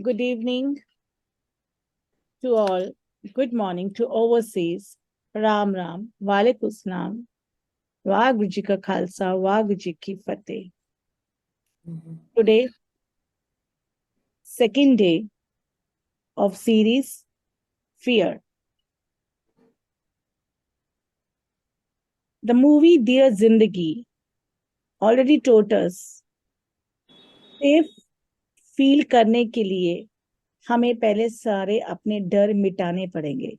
Good evening to all. Good morning to overseas. Ram Ram. Walaikum Assalam. Waheguru Ji Ka Khalsa. Waheguru Ji Ki Fateh. Today, second day of series Fear. The movie Dear Zindagi already taught us safe feel करने के लिए हमें पहले सारे अपने डर मिटाने पड़ेंगे।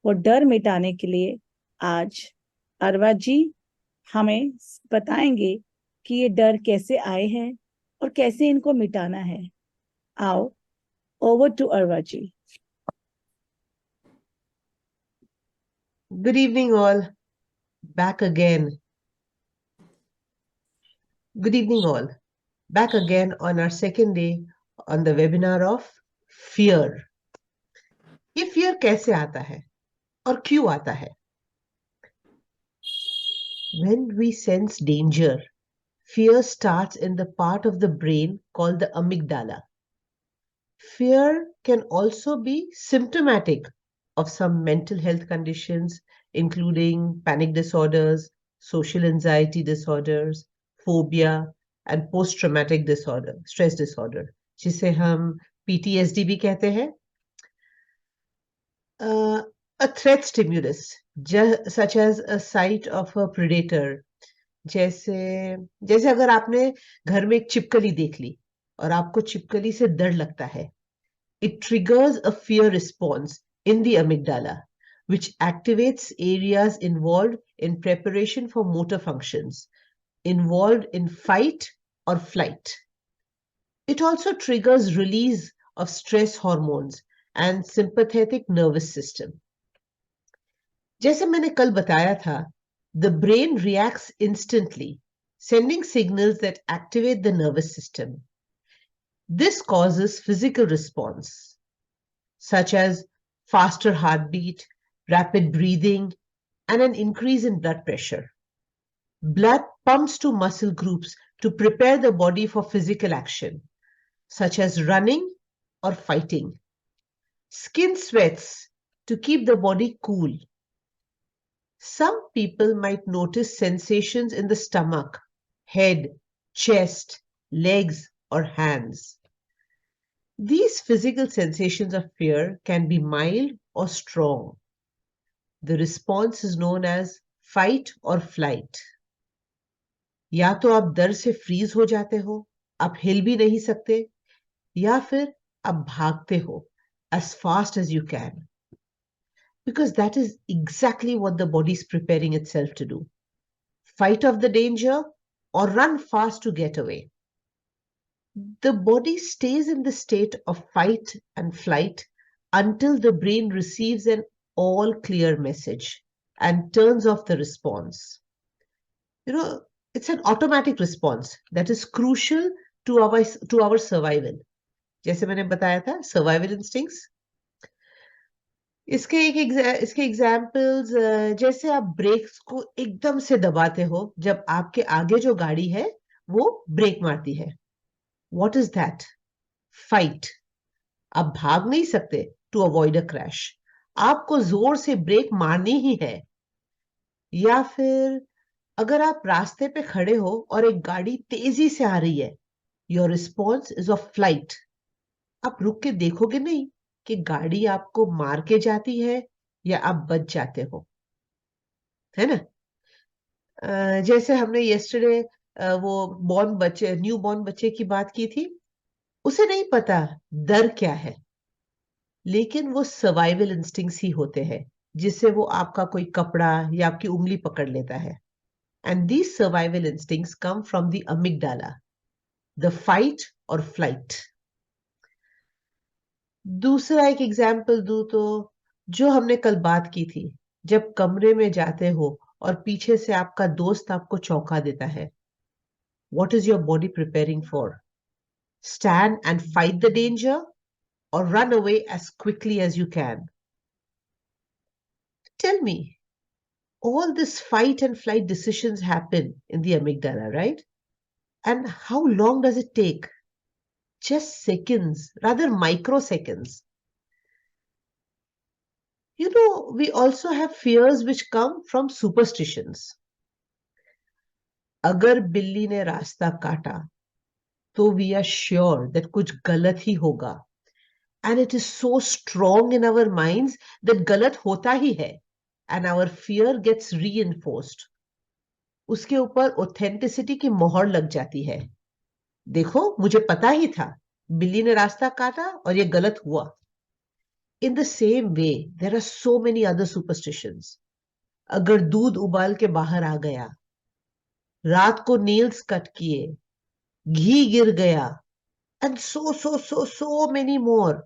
वो डर मिटाने के लिए आज अरवा जी हमें बताएंगे कि ये डर कैसे आए हैं और कैसे इनको मिटाना है। आओ, over to Arwa ji. Good evening, all. Back again. Good evening, all. Back again on our second day on the webinar of fear. ये fear कैसे आता है और क्यों आता है? When we sense danger, fear starts in the part of the brain called the amygdala. Fear can also be symptomatic of some mental health conditions, including panic disorders, social anxiety disorders, phobia, and post-traumatic disorder, stress disorder, जिसे हम PTSD भी कहते हैं. A threat stimulus, such as a sight of a predator, जैसे अगर आपने घर में एक छिपकली देख ली और आपको छिपकली से डर लगता है, it triggers a fear response in the amygdala, which activates areas involved in preparation for motor functions, involved in fight or flight. It also triggers release of stress hormones and sympathetic nervous system. जैसे मैंने कल बताया था, the brain reacts instantly, sending signals that activate the nervous system. This causes physical response, such as faster heartbeat, rapid breathing, and an increase in blood pressure. Blood pumps to muscle groups to prepare the body for physical action, such as running or fighting. Skin sweats to keep the body cool. Some people might notice sensations in the stomach, head, chest, legs, or hands. These physical sensations of fear can be mild or strong. The response is known as fight or flight. या तो आप डर से freeze हो जाते हो, आप हिल भी नहीं सकते, या फिर आप भागते हो as fast as you can. Because that is exactly what the body is preparing itself to do. Fight off the danger or run fast to get away. The body stays in the state of fight and flight until the brain receives an all clear message and turns off the response. It's an automatic response that is crucial to our survival. जैसे मैंने बताया था, survival instincts. इसके examples, जैसे आप breaks को एकदम से दबाते हो जब आपके आगे जो गाड़ी है वो ब्रेक मारती है. What is that? Fight. आप भाग नहीं सकते to avoid a crash. आपको जोर से ब्रेक मारनी ही है. या फिर अगर आप रास्ते पे खड़े हो और एक गाड़ी तेजी से आ रही है, your response is of flight. आप रुक के देखोगे नहीं कि गाड़ी आपको मार के जाती है या आप बच जाते हो, है ना? जैसे हमने यस्टरडे वो न्यू बॉर्न बच्चे की बात की थी. उसे नहीं पता डर क्या है, लेकिन वो सर्वाइवल इंस्टिंक्ट्स ही होते हैं, जिससे वो आपका कोई कपड़ा या आपकी उंगली पकड़ लेता है. And these survival instincts come from the amygdala, the fight or flight. दूसरा एक एग्जाम्पल दूं तो, जो हमने कल बात की थी, जब कमरे में जाते हो और पीछे से आपका दोस्त आपको चौंका देता है. What is your body preparing for? Stand and fight the danger or run away as quickly as you can? Tell me, all this fight and flight decisions happen in the amygdala, right? And how long does it take? just seconds, rather microseconds. You know, we also have fears which come from superstitions. अगर बिल्ली ने रास्ता काटा तो we are sure that कुछ गलत ही होगा, and it is so strong in our minds that गलत होता ही है, and our fear gets reinforced. उसके ऊपर ऑथेंटिसिटी की मोहर लग जाती है. देखो, मुझे पता ही था, बिल्ली ने रास्ता काटा और ये गलत हुआ. In the same way, there are so many other superstitions. अगर दूध उबाल के बाहर आ गया, रात को नेल्स कट किए, घी गिर गया, and so many more.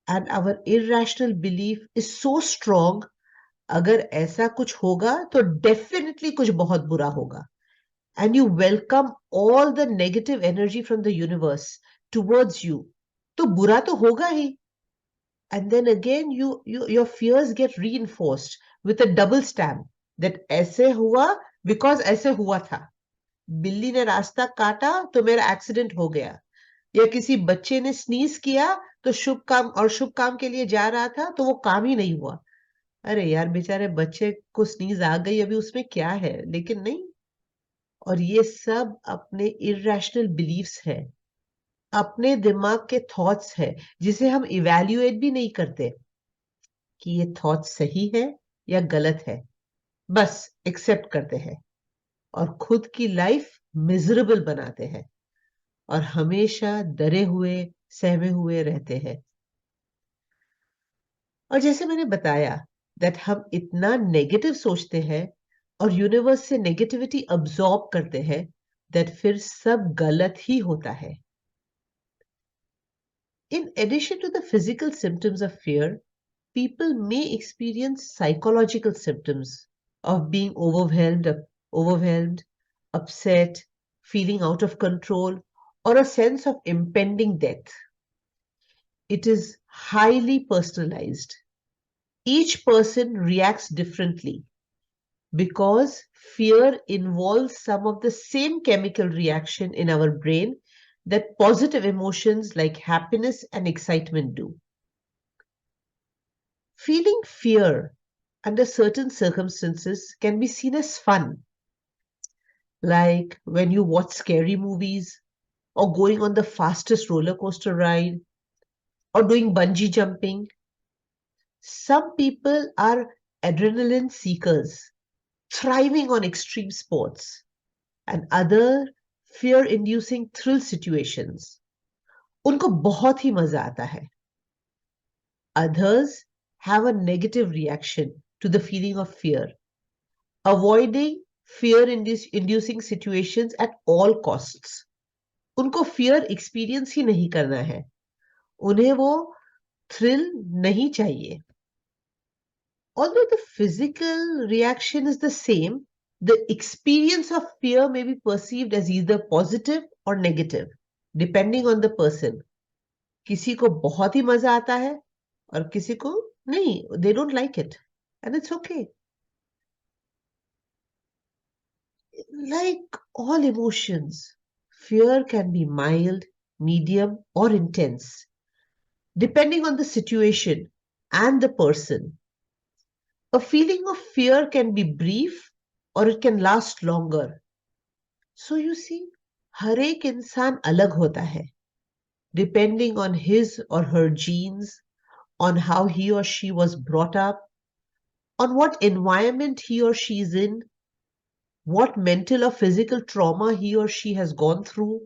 And our irrational belief is so strong. अगर ऐसा कुछ होगा तो definitely कुछ बहुत बुरा होगा. And you welcome all the negative energy from the universe towards you. तो बुरा तो होगा ही. And then again, your fears get reinforced with a double stamp that ऐसे हुआ because ऐसे हुआ था. बिल्ली ने रास्ता काटा तो मेरा एक्सीडेंट हो गया, या किसी बच्चे ने स्नीज किया तो शुभ काम के लिए जा रहा था तो वो काम ही नहीं हुआ. अरे यार, बेचारे बच्चे को स्नीज आ गई, अभी उसमें क्या है, लेकिन नहीं. और ये सब अपने इरैशनल बिलीफ्स है, अपने दिमाग के थॉट्स है, जिसे हम इवैल्यूएट भी नहीं करते कि ये थॉट सही है या गलत है. बस एक्सेप्ट करते हैं और खुद की लाइफ मिजरेबल बनाते हैं और हमेशा डरे हुए सहमे हुए रहते हैं. और जैसे मैंने बताया दैट हम इतना नेगेटिव सोचते हैं और यूनिवर्स से नेगेटिविटी अब्सॉर्ब करते हैं दैट फिर सब गलत ही होता है. In addition to the physical symptoms of fear, people may experience psychological symptoms of being overwhelmed, upset, feeling out of control, or a sense of impending death. It is highly personalized. Each person reacts differently because fear involves some of the same chemical reaction in our brain that positive emotions like happiness and excitement do. Feeling fear under certain circumstances can be seen as fun, like when you watch scary movies, or going on the fastest roller coaster ride, or doing bungee jumping. Some people are adrenaline seekers, thriving on extreme sports, and other fear-inducing thrill situations. उनको बहुत ही मजा आता है. Others have a negative reaction to the feeling of fear, avoiding fear-inducing situations at all costs. उनको fear experience ही नहीं करना है. उन्हें वो thrill नहीं चाहिए. Although the physical reaction is the same, the experience of fear may be perceived as either positive or negative, depending on the person. किसी को बहुत ही मजा आता है और किसी को नहीं, they don't like it, and it's okay. Like all emotions, fear can be mild, medium, or intense, depending on the situation and the person. A feeling of fear can be brief or it can last longer. So you see, हर एक इंसान अलग होता है, depending on his or her genes, on how he or she was brought up, on what environment he or she is in, what mental or physical trauma he or she has gone through.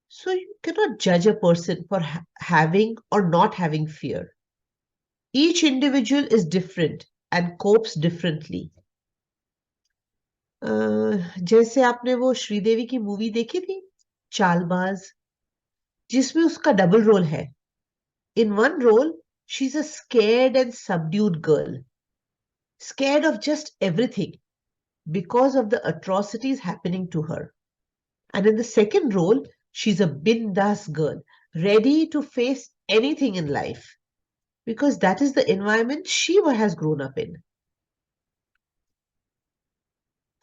So you cannot judge a person for having or not having fear. Each individual is different and copes differently. जैसे आपने वो श्रीदेवी की movie देखी थी चालबाज, जिसमें उसका double role है. In one role, she's a scared and subdued girl, scared of just everything because of the atrocities happening to her. And in the second role, she's a bindas girl, ready to face anything in life because that is the environment she has grown up in.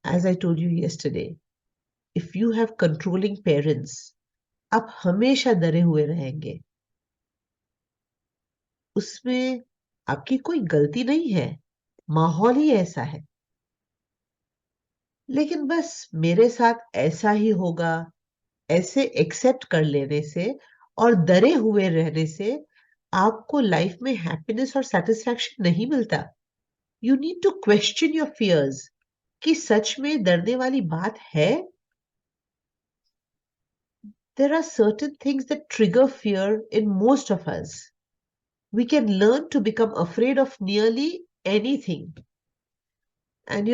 As I told you yesterday, if you have controlling parents, आप हमेशा डरे हुए रहेंगे। उसमें आपकी कोई गलती नहीं है, माहौल ही ऐसा है। लेकिन बस मेरे साथ ऐसा ही होगा, ऐसे एक्सेप्ट कर लेने से और डरे हुए रहने से आपको लाइफ में हैप्पीनेस और सेटिस्फैक्शन नहीं मिलता। You need to question your fears कि सच में डरने वाली बात है। There are certain things that trigger fear in most of us. We can learn to become afraid of nearly anything. And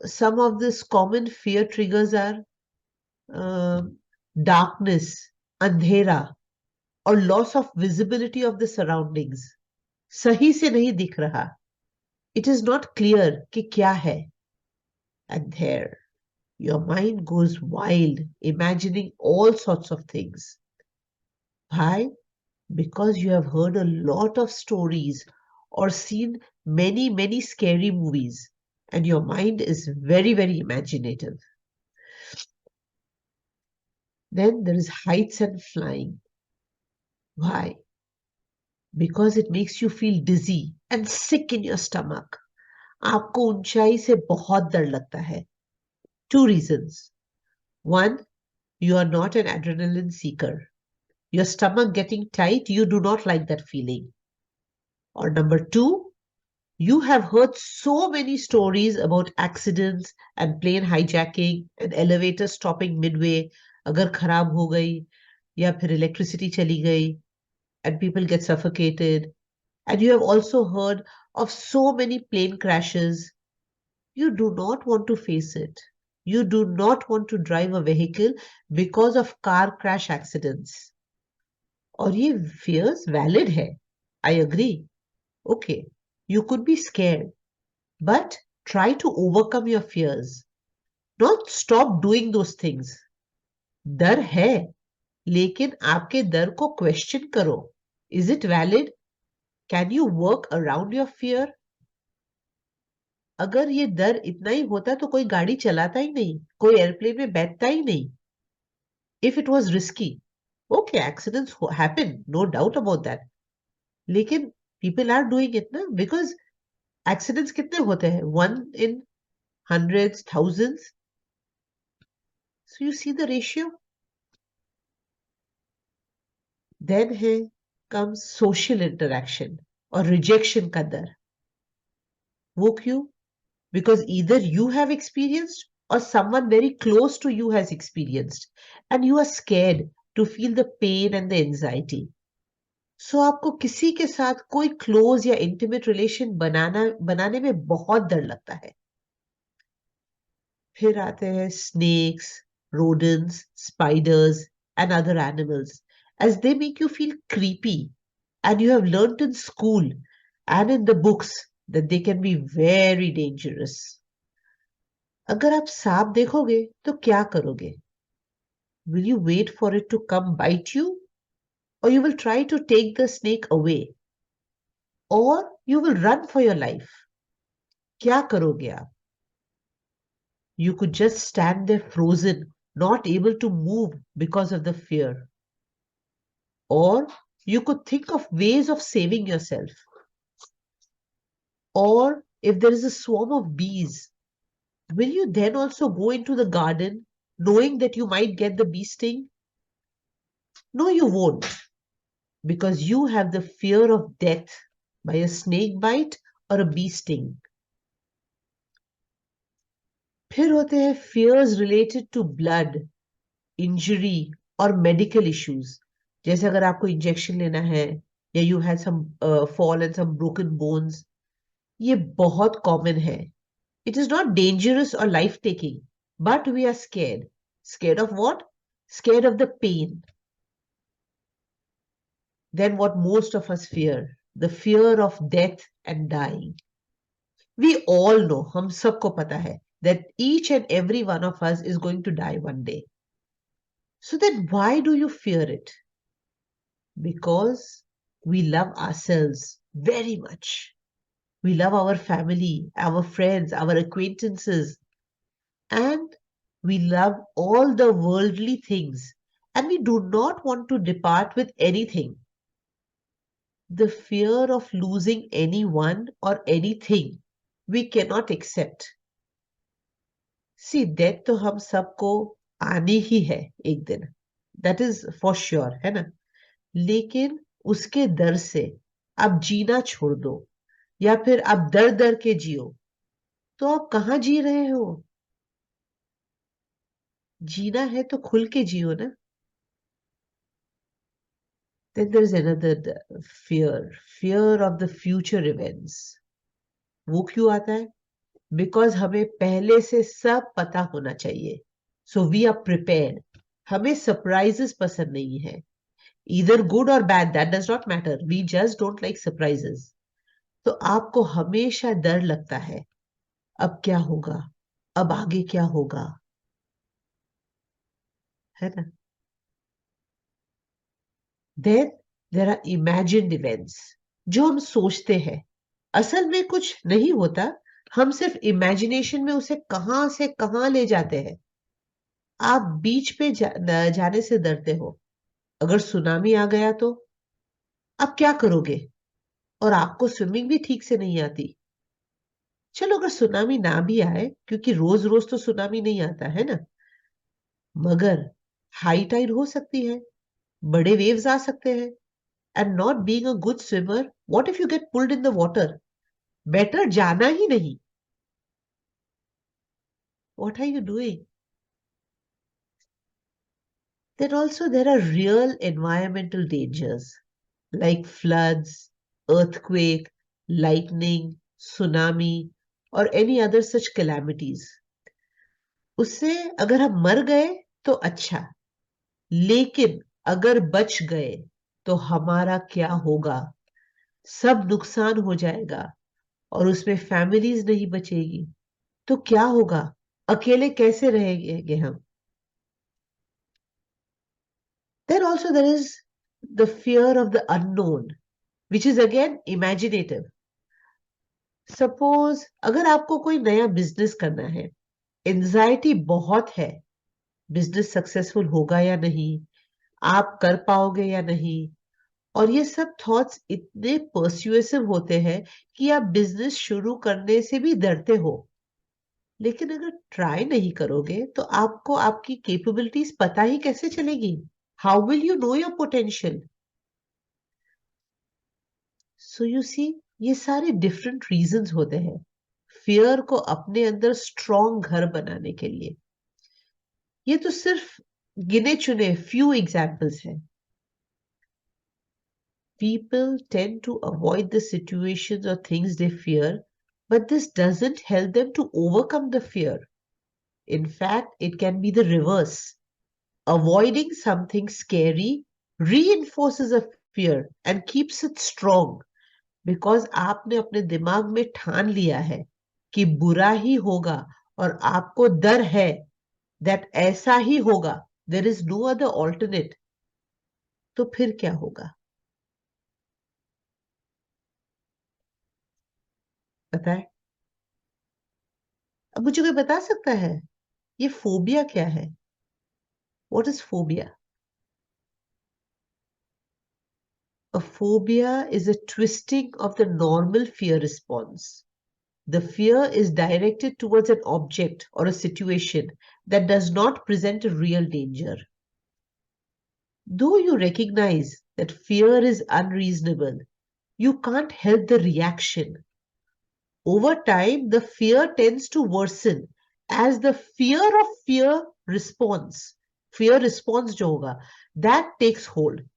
some of these common fear triggers are darkness, andhera, or loss of visibility of the surroundings. सही से नहीं दिख रहा. It is not clear कि क्या है. And there, your mind goes wild, imagining all sorts of things. Why? Because you have heard a lot of stories or seen many, many scary movies, and your mind is very, very imaginative. Then there is heights and flying. Why? Because it makes you feel dizzy and sick in your stomach. आपको ऊंचाई से बहुत डर लगता है. Two reasons. One, you are not an adrenaline seeker. Your stomach getting tight, you do not like that feeling. Or number two, you have heard so many stories about accidents and plane hijacking and elevator stopping midway, अगर खराब हो गई या फिर electricity चली गई and people get suffocated. And you have also heard of so many plane crashes. You do not want to face it. You do not want to drive a vehicle because of car crash accidents. और ये fears valid है. I agree. Okay, you could be scared, but try to overcome your fears. Not stop doing those things. डर है, लेकिन आपके डर को question करो. Is it valid? Can you work around your fear? अगर ये डर इतना ही होता तो कोई गाड़ी चलाता ही नहीं, कोई एयरप्लेन में बैठता ही नहीं. If it was risky, okay, accidents happen, no doubt about that. लेकिन people are doing it ना, because accidents कितने होते हैं? One in hundreds, thousands. So you see the ratio. Then here comes social interaction or rejection का डर. वो क्यों? Because either you have experienced or someone very close to you has experienced, and you are scared to feel the pain and the anxiety. So आपको किसी के साथ कोई close या intimate relation बनाने में बहुत डर लगता है. फिर आते हैं snakes, rodents, spiders, and other animals, as they make you feel creepy, and you have learnt in school and in the books that they can be very dangerous. अगर आप सांप देखोगे तो क्या करोगे? Will you wait for it to come bite you? Or you will try to take the snake away? Or you will run for your life? क्या करोगे आप? You could just stand there frozen, not able to move because of the fear. Or you could think of ways of saving yourself. Or if there is a swarm of bees, will you then also go into the garden knowing that you might get the bee sting? No, you won't, because you have the fear of death by a snake bite or a bee sting. फिर होते हैं fears related to blood, injury or medical issues. जैसे अगर आपको injection लेना है या you had some fall and some broken bones, ये बहुत common है. It is not dangerous or life taking, but we are scared. Scared of what? Scared of the pain. Then what most of us fear, the fear of death and dying. We all know, हम सबको पता है, that each and every one of us is going to die one day. So then why do you fear it? Because we love ourselves very much. We love our family, our friends, our acquaintances, and we love all the worldly things, and we do not want to depart with anything. The fear of losing anyone or anything we cannot accept. See, death तो हम सबको आनी ही है एक दिन, that is for sure, है ना? लेकिन उसके डर से आप जीना छोड़ दो या फिर आप डर डर के जियो, तो आप कहाँ जी रहे हो? जीना है तो खुल के जियो ना. Then there's another fear of the future events. वो क्यों आता है? Because हमें पहले से सब पता होना चाहिए. So we are prepared. हमें surprises पसंद नहीं है. Either good or bad, that does not matter. We just don't like surprises. तो आपको हमेशा डर लगता है. अब क्या होगा? अब आगे क्या होगा? है ना? Then there are imagined events, जो हम सोचते हैं. असल में कुछ नहीं होता, हम सिर्फ इमेजिनेशन में उसे कहां से कहां ले जाते हैं. आप बीच पे जाने से डरते हो. अगर सुनामी आ गया तो आप क्या करोगे? और आपको स्विमिंग भी ठीक से नहीं आती. चलो अगर सुनामी ना भी आए, क्योंकि रोज रोज तो सुनामी नहीं आता है ना, मगर हाई टाइड हो सकती है, बड़े वेव्स आ सकते हैं. And not being a good swimmer, what if you get pulled in the water? Better जाना ही नहीं. What are you doing? Then also there are real environmental dangers like floods, earthquake, lightning, tsunami, or any other such calamities. उससे अगर हम मर गए तो अच्छा, लेकिन अगर बच गए तो हमारा क्या होगा? सब नुकसान हो जाएगा और उसमें फैमिलीज नहीं बचेगी. तो क्या होगा? अकेले कैसे रहेंगे हम? Then also there is the fear of the unknown, which is again imaginative. Suppose अगर आपको कोई नया बिजनेस करना है, एंजाइटी बहुत है, बिजनेस सक्सेसफुल होगा या नहीं, आप कर पाओगे या नहीं, और ये सब थॉट्स इतने पर्सुएसिव होते हैं कि आप बिजनेस शुरू करने से भी डरते हो. लेकिन अगर ट्राई नहीं करोगे तो आपको आपकी कैपेबिलिटीज पता ही कैसे चलेगी? How will you know your potential? So you see, ये सारे डिफरेंट रीजंस होते हैं फियर को अपने अंदर स्ट्रॉन्ग घर बनाने के लिए. ये तो सिर्फ गिने चुने फ्यू एग्जाम्पल्स हैं. People tend to avoid the situations or things they fear, but this doesn't help them to overcome the fear. In fact, it can be the reverse. Avoiding something scary reinforces a fear and keeps it strong. Because आपने अपने दिमाग में ठान लिया है कि बुरा ही होगा और आपको डर है दैट ऐसा ही होगा, there is no other alternate. तो फिर क्या होगा? पता है? अब मुझे कोई बता सकता है ये फोबिया क्या है? What is phobia? A phobia is a twisting of the normal fear response. The fear is directed towards an object or a situation that does not present a real danger. Though you recognize that fear is unreasonable, you can't help the reaction. Over time, the fear tends to worsen as the fear response, fear response जो होगा, that takes hold.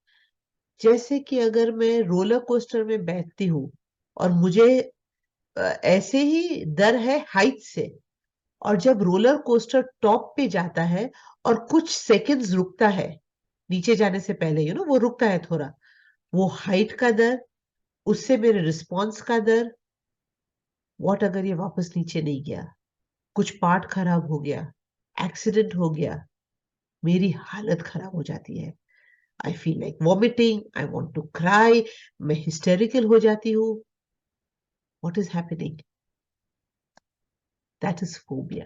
जैसे कि अगर मैं roller coaster में बैठती हूँ और मुझे ऐसे ही डर है हाइट से, और जब रोलर कोस्टर टॉप पे जाता है और कुछ सेकंड्स रुकता है नीचे जाने से पहले, वो रुकता है थोड़ा, वो हाइट का डर, उससे मेरे रिस्पॉन्स का डर. व्हाट अगर ये वापस नीचे नहीं गया, कुछ पार्ट खराब हो गया, एक्सीडेंट हो गया, मेरी हालत खराब हो जाती है. I feel like vomiting, I want to cry, मैं हिस्टेरिकल हो जाती हूँ. What is happening? That is phobia.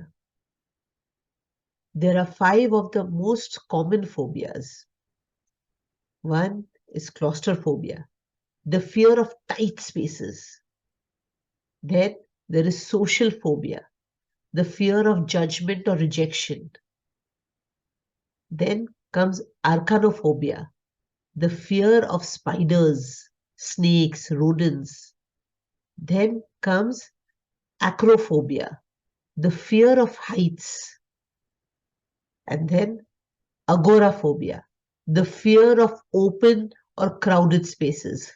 There are 5 of the most common phobias. One is claustrophobia, the fear of tight spaces. Then there is social phobia, the fear of judgment or rejection. Then comes arachnophobia, the fear of spiders, snakes, rodents. Then comes acrophobia, the fear of heights. And then agoraphobia, the fear of open or crowded spaces.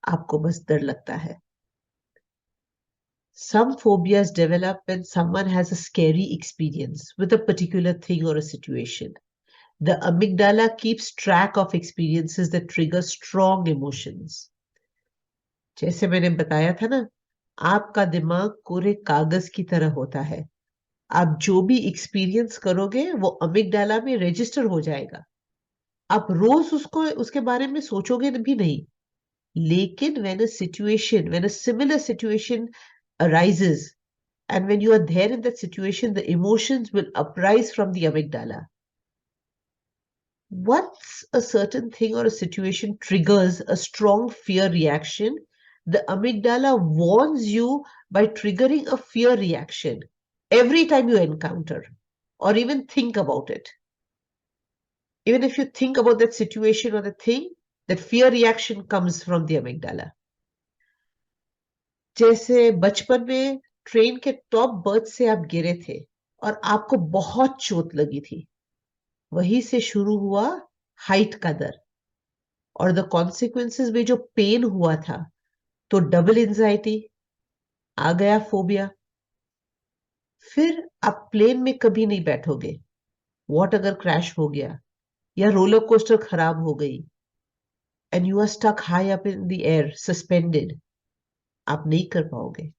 आपको बस डर लगता है. Some phobias develop when someone has a scary experience with a particular thing or a situation. The amygdala keeps track of experiences that trigger strong emotions. जैसे मैंने बताया था ना, आपका दिमाग कोरे कागज की तरह होता है. आप जो भी एक्सपीरियंस करोगे वो अमिगडाला में रजिस्टर हो जाएगा. आप रोज उसके बारे में सोचोगे भी नहीं. लेकिन when a similar situation arises, and when you are there in that situation, the emotions will uprise from the amygdala. Once a certain thing or a situation triggers a strong fear reaction, the amygdala warns you by triggering a fear reaction every time you encounter or even think about it. Even if you think about that situation or the thing, that fear reaction comes from the amygdala. जैसे बचपन में train के top birth से आप गिरे थे और आपको बहुत चोट लगी थी, वहीं से शुरू हुआ हाइट का डर. और द कॉन्सिक्वेंसेस में जो पेन हुआ था, तो डबल एंजाइटी, आ गया फोबिया. फिर आप प्लेन में कभी नहीं बैठोगे. व्हाट अगर क्रैश हो गया या रोलर कोस्टर खराब हो गई and you are stuck high up in the air suspended, आप नहीं कर पाओगे.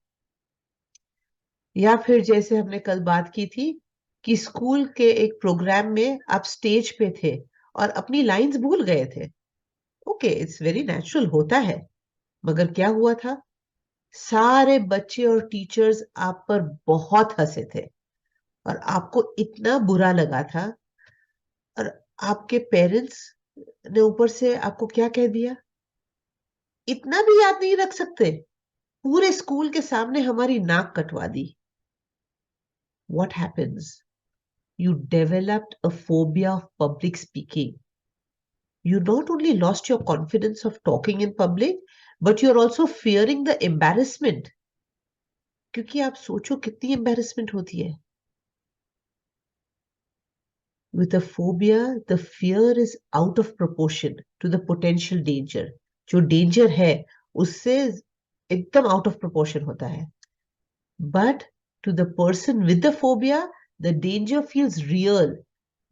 या फिर जैसे हमने कल बात की थी कि स्कूल के एक प्रोग्राम में आप स्टेज पे थे और अपनी लाइंस भूल गए थे. ओके, इट्स वेरी नेचुरल, होता है. मगर क्या हुआ था? सारे बच्चे और टीचर्स आप पर बहुत हंसे थे और आपको इतना बुरा लगा था. और आपके पेरेंट्स ने ऊपर से आपको क्या कह दिया? इतना भी याद नहीं रख सकते? पूरे स्कूल के सामने हमारी नाक कटवा दी. What happens? You developed a phobia of public speaking. You not only lost your confidence of talking in public, but you're also fearing the embarrassment. क्योंकि आप सोचो कितनी embarrassment होती है. With a phobia, the fear is out of proportion to the potential danger. जो danger है, उससे एकदम out of proportion होता है. But to the person with the phobia, the danger feels real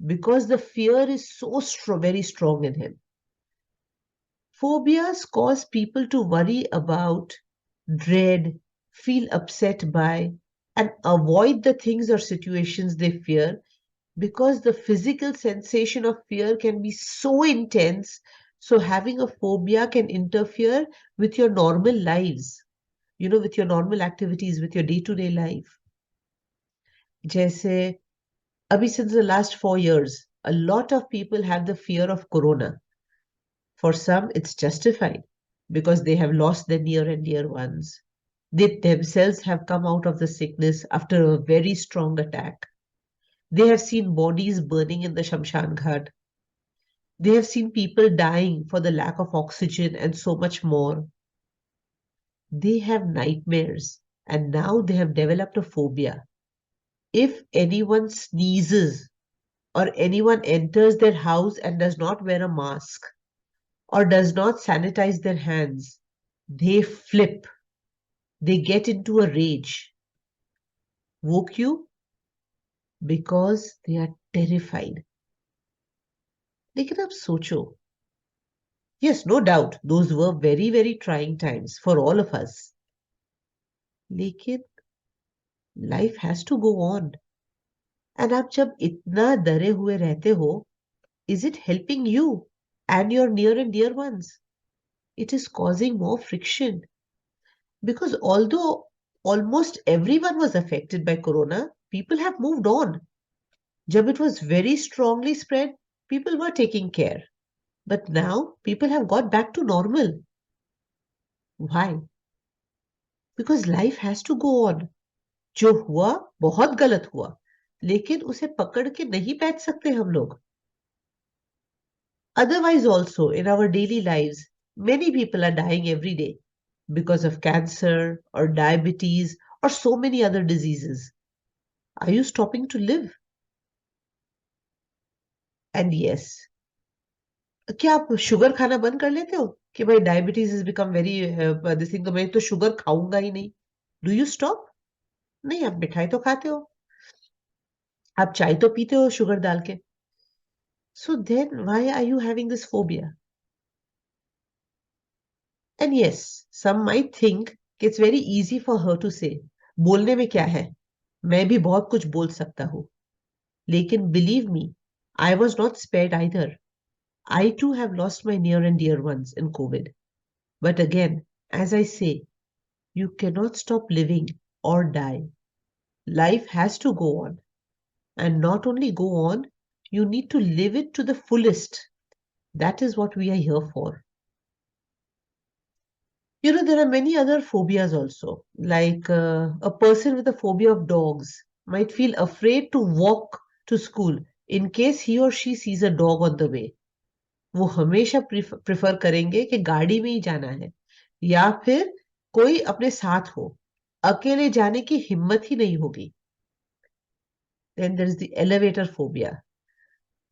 because the fear is so very strong in him. Phobias cause people to worry about, dread, feel upset by, and avoid the things or situations they fear because the physical sensation of fear can be so intense. So having a phobia can interfere with your normal lives, with your normal activities, with your day-to-day life. जैसे अभी since the last 4 years, a lot of people have the fear of corona. For some, it's justified because they have lost their near and dear ones. They themselves have come out of the sickness after a very strong attack. They have seen bodies burning in the Shamshan Ghat. They have seen people dying for the lack of oxygen and so much more. They have nightmares and now they have developed a phobia. If anyone sneezes or anyone enters their house and does not wear a mask or does not sanitize their hands, they flip. They get into a rage. वो क्यों? Because they are terrified. लेकिन अब सोचो, yes, no doubt, those were very, very trying times for all of us. लेकिन life has to go on. And आप जब इतना डरे हुए रहते हो, is it helping you and your near and dear ones? It is causing more friction. Because although almost everyone was affected by corona, people have moved on. जब it was very strongly spread, people were taking care. But now people have got back to normal. Why? Because life has to go on. जो हुआ बहुत गलत हुआ, लेकिन उसे पकड़ के नहीं बैठ सकते हम लोग. Otherwise also in our daily lives, many people are dying every day because of cancer or diabetes or so many other diseases. Are you stopping to live? And yes, क्या आप शुगर खाना बंद कर लेते हो कि भाई diabetes is become very this thing, तो मैं तो शुगर खाऊंगा ही नहीं. Do you stop? नहीं, आप मिठाई तो खाते हो, आप चाय तो पीते हो शुगर डाल के. So then why are you having this phobia? And yes, some might think कि it's very easy for her to say, बोलने में क्या है, मैं भी बहुत कुछ बोल सकता हूँ. लेकिन believe me, I was not spared either. I too have lost my near and dear ones in COVID. But again, as I say, you cannot stop living or die. Life has to go on. And not only go on, you need to live it to the fullest. That is what we are here for. You know, there are many other phobias also. Like a person with a phobia of dogs might feel afraid to walk to school in case he or she sees a dog on the way. वो हमेशा prefer करेंगे कि गाड़ी में ही जाना है या फिर कोई अपने साथ हो. अकेले जाने की हिम्मत ही नहीं होगी. Then there is the elevator phobia.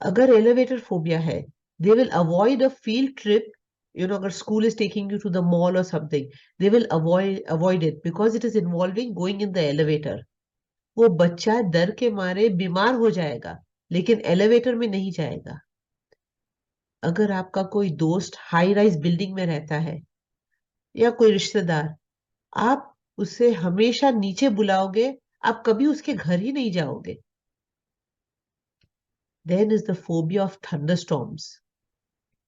अगर एलिवेटर फोबिया है, they will avoid a field trip. You know, अगर school is taking you to the mall or something, they will avoid it because it is involving going in the elevator. वो बच्चा डर के मारे बीमार हो जाएगा, लेकिन एलिवेटर में नहीं जाएगा. अगर आपका कोई दोस्त हाई राइज बिल्डिंग में रहता है या कोई रिश्तेदार, आप उसे हमेशा नीचे बुलाओगे, आप कभी उसके घर ही नहीं जाओगे. Then is the phobia of thunderstorms.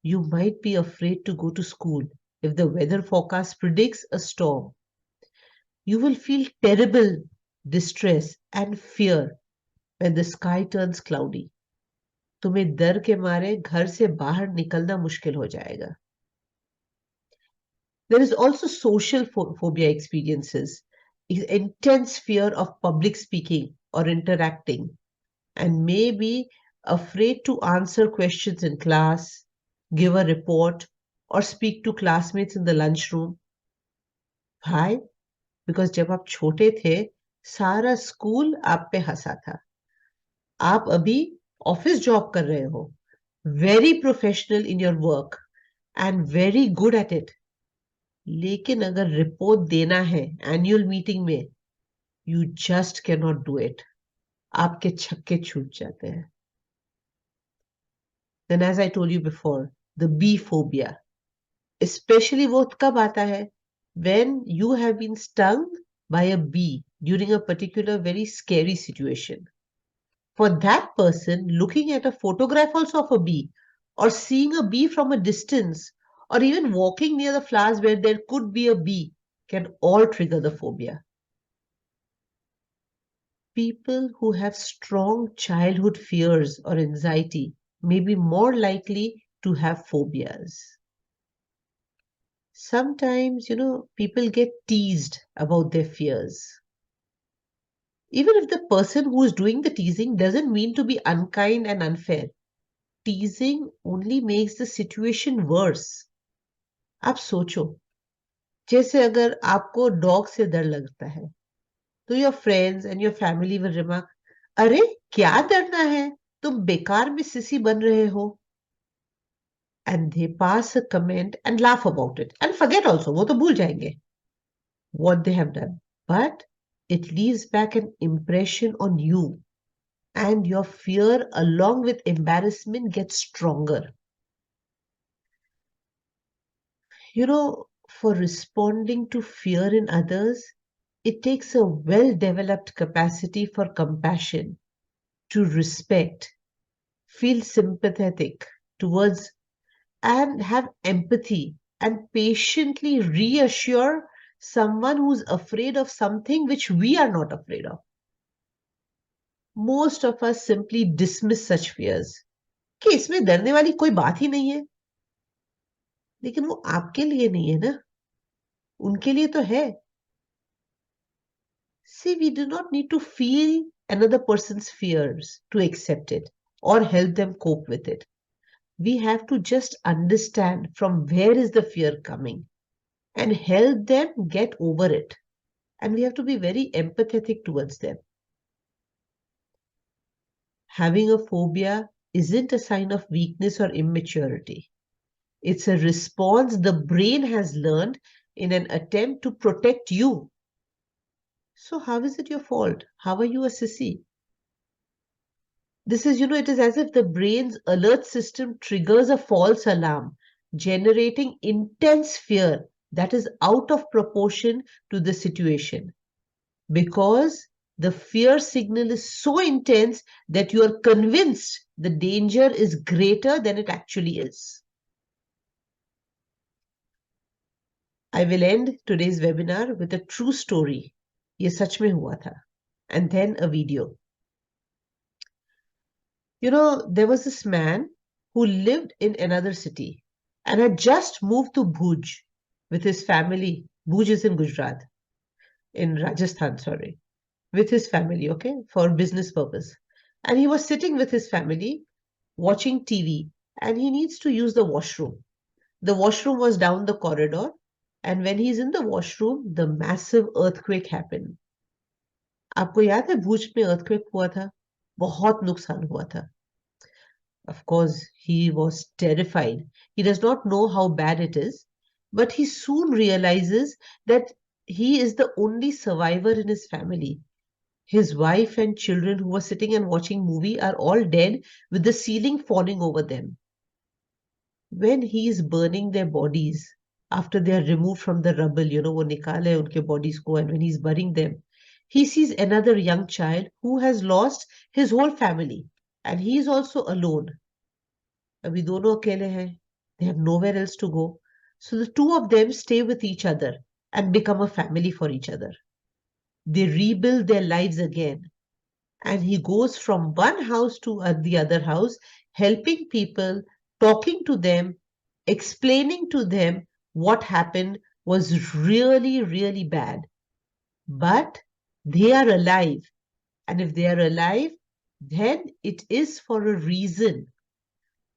You might be afraid to go to school if the weather forecast predicts a storm. You will feel terrible distress and fear when the sky turns cloudy. तुम्हें डर के मारे घर से बाहर निकलना मुश्किल हो जाएगा. There is also social phobia experiences, intense fear of public speaking or interacting, and maybe afraid to answer questions in class, give a report, or speak to classmates in the lunchroom. Why? Because जब आप छोटे थे, सारा school आप पे हंसा था. आप अभी ऑफिस जॉब कर रहे हो, very professional in your work and very good at it. लेकिन अगर रिपोर्ट देना है एनुअल मीटिंग में, you just can not do it. आपके छक्के छूट जाते हैं. Then as I told you before, the bee phobia, especially वो कब आता है? When you have been stung by a bee during a particular very scary situation. For that person, looking at a photograph also of a bee, or seeing a bee from a distance, or even walking near the flowers where there could be a bee, can all trigger the phobia. People who have strong childhood fears or anxiety may be more likely to have phobias. Sometimes, you know, people get teased about their fears. Even if the person who is doing the teasing doesn't mean to be unkind and unfair, teasing only makes the situation worse. आप सोचो, जैसे अगर आपको dog से डर लगता है, तो your friends and your family will remark, अरे क्या डरना है, तुम बेकार में सिसी बन रहे हो. And they pass a comment and laugh about it and forget also, वो तो भूल जाएंगे what they have done. But it leaves back an impression on you, and your fear along with embarrassment gets stronger. You know, for responding to fear in others, it takes a well-developed capacity for compassion, to respect, feel sympathetic towards, and have empathy and patiently reassure someone who's afraid of something which we are not afraid of. Most of us simply dismiss such fears कि इसमें डरने वाली कोई बात ही नहीं है, लेकिन वो आपके लिए नहीं है ना, उनके लिए तो है. See, we do not need to feel another person's fears to accept it or help them cope with it. We have to just understand from where is the fear coming and help them get over it. And we have to be very empathetic towards them. Having a phobia isn't a sign of weakness or immaturity. It's a response the brain has learned in an attempt to protect you. So how is it your fault? How are you a sissy? This is, it is as if the brain's alert system triggers a false alarm, generating intense fear that is out of proportion to the situation. Because the fear signal is so intense that you are convinced the danger is greater than it actually is. I will end today's webinar with a true story. ये सच में हुआ था. And then a video. There was this man who lived in another city and had just moved to Bhuj with his family. Bhuj is in Gujarat, in Rajasthan, sorry, with his family, okay, for business purpose. And he was sitting with his family watching TV and he needs to use the washroom. The washroom was down the corridor, and when he's in the washroom, the massive earthquake happened. आपको याद है भूज में earthquake हुआ था? बहुत नुकसान हुआ था. Of course, he was terrified. He does not know how bad it is, but he soon realizes that he is the only survivor in his family. His wife and children who were sitting and watching movie are all dead with the ceiling falling over them. When he is burning their bodies, after they are removed from the rubble, वो निकाले उनके bodies को, and when he's burying them, he sees another young child who has lost his whole family and he is also alone. अभी दोनों अकेले हैं. They have nowhere else to go. So the two of them stay with each other and become a family for each other. They rebuild their lives again. And he goes from one house to the other house, helping people, talking to them, explaining to them what happened was really, really bad. But they are alive. And if they are alive, then it is for a reason.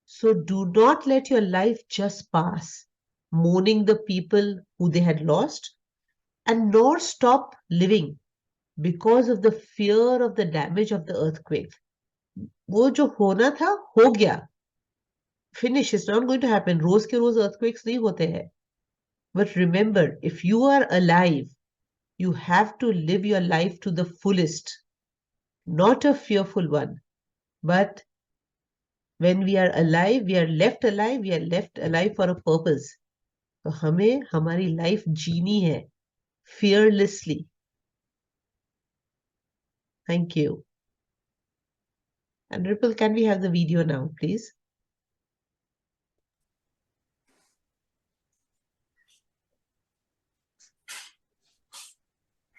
So do not let your life just pass, mourning the people who they had lost, and nor stop living because of the fear of the damage of the earthquake. वो जो होना था हो गया. Finish. It's not going to happen. रोज के रोज earthquakes नहीं होते हैं. But remember, if you are alive, you have to live your life to the fullest. Not a fearful one, but when we are alive, we are left alive for a purpose. तो हमें हमारी life जीनी है fearlessly. Thank you. And Ripple, can we have the video now, please?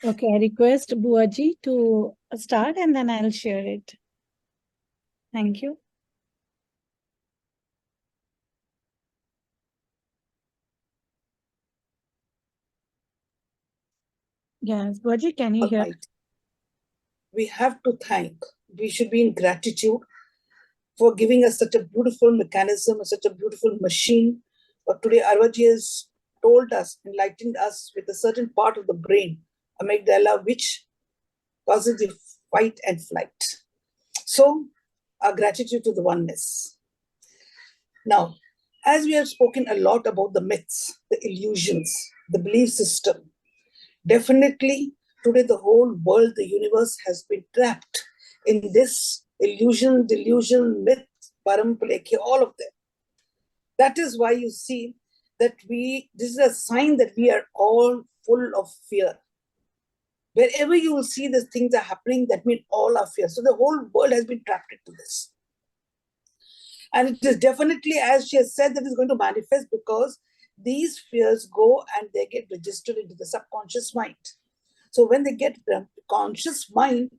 Okay, I request Buaji to start and then I'll share it. Thank you. Yes, Buaji, can you hear? We have to thank, we should be in gratitude for giving us such a beautiful mechanism, such a beautiful machine. But today, Arvaji has told us, enlightened us with a certain part of the brain, amygdala, which causes the fight and flight. So, our gratitude to the oneness. Now, as we have spoken a lot about the myths, the illusions, the belief system, definitely today the whole world, the universe has been trapped in this illusion, delusion, myth, parampalekhe, all of them. That is why you see that this is a sign that we are all full of fear. Wherever you will see these things are happening, that means all are fear. So the whole world has been trapped into this. And it is definitely, as she has said, that is going to manifest because these fears go and they get registered into the subconscious mind. So when they get the conscious mind,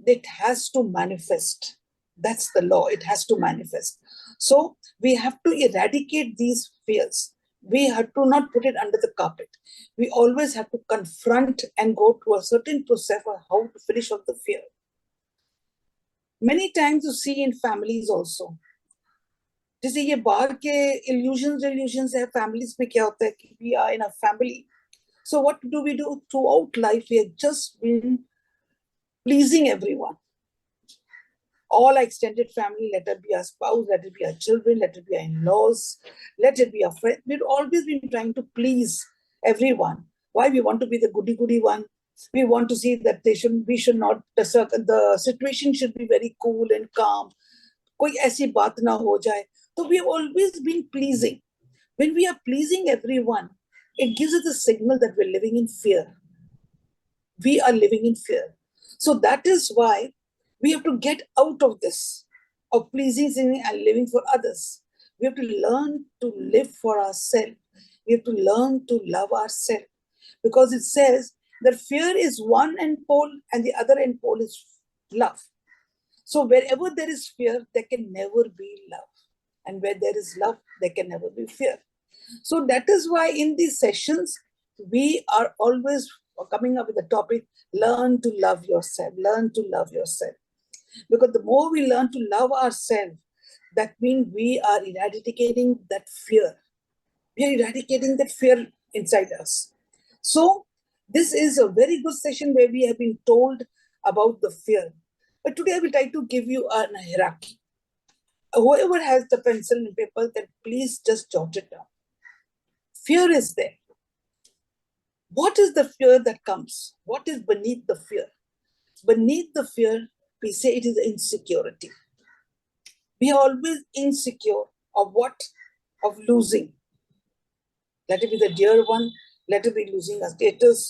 it has to manifest. That's the law. It has to manifest. So we have to eradicate these fears. We have to not put it under the carpet. We always have to confront and go through a certain process of how to finish off the fear. Many times you see in families also, जैसे ये बाहर के illusions है families में क्या होता है कि we are in a family. So what do we do throughout life? We have just been pleasing everyone. All our extended family, let it be our spouse, let it be our children, let it be our in-laws, let it be our friends. We've always been trying to please everyone. Why? We want to be the goody one. We want to see that we should not, the situation should be very cool and calm. कोई ऐसी बात ना हो जाए. So we have always been pleasing. When we are pleasing everyone, it gives us a signal that we're living in fear. We are living in fear. So that is why we have to get out of this, of pleasing and living for others. We have to learn to live for ourselves. We have to learn to love ourselves. Because it says that fear is one end pole and the other end pole is love. So wherever there is fear, there can never be love. And where there is love, there can never be fear. So that is why in these sessions, we are always coming up with the topic, learn to love yourself, learn to love yourself. Because the more we learn to love ourselves, that means we are eradicating that fear. We are eradicating that fear inside us. So this is a very good session where we have been told about the fear. But today I will try to give you a hierarchy. Whoever has the pencil and paper, then please just jot it down. Fear is there. What is the fear that comes? What is beneath the fear? Beneath the fear, we say it is insecurity. We are always insecure of what? Of losing. Let it be the dear one, let it be losing our status,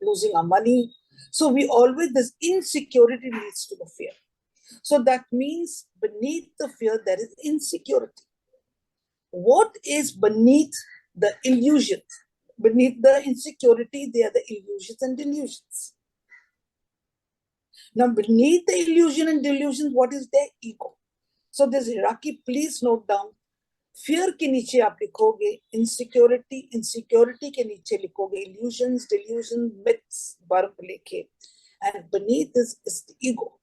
losing our money. So we always, this insecurity leads to the fear. So that means beneath the fear, there is insecurity. What is beneath the illusions? Beneath the insecurity, there are the illusions and delusions. Now, beneath the illusion and delusions, what is their ego? So this hierarchy, please note down. Fear के नीचे आप लिखोगे insecurity, insecurity के नीचे लिखोगे illusions, delusions, myths, verb लिखे, and beneath this is the ego.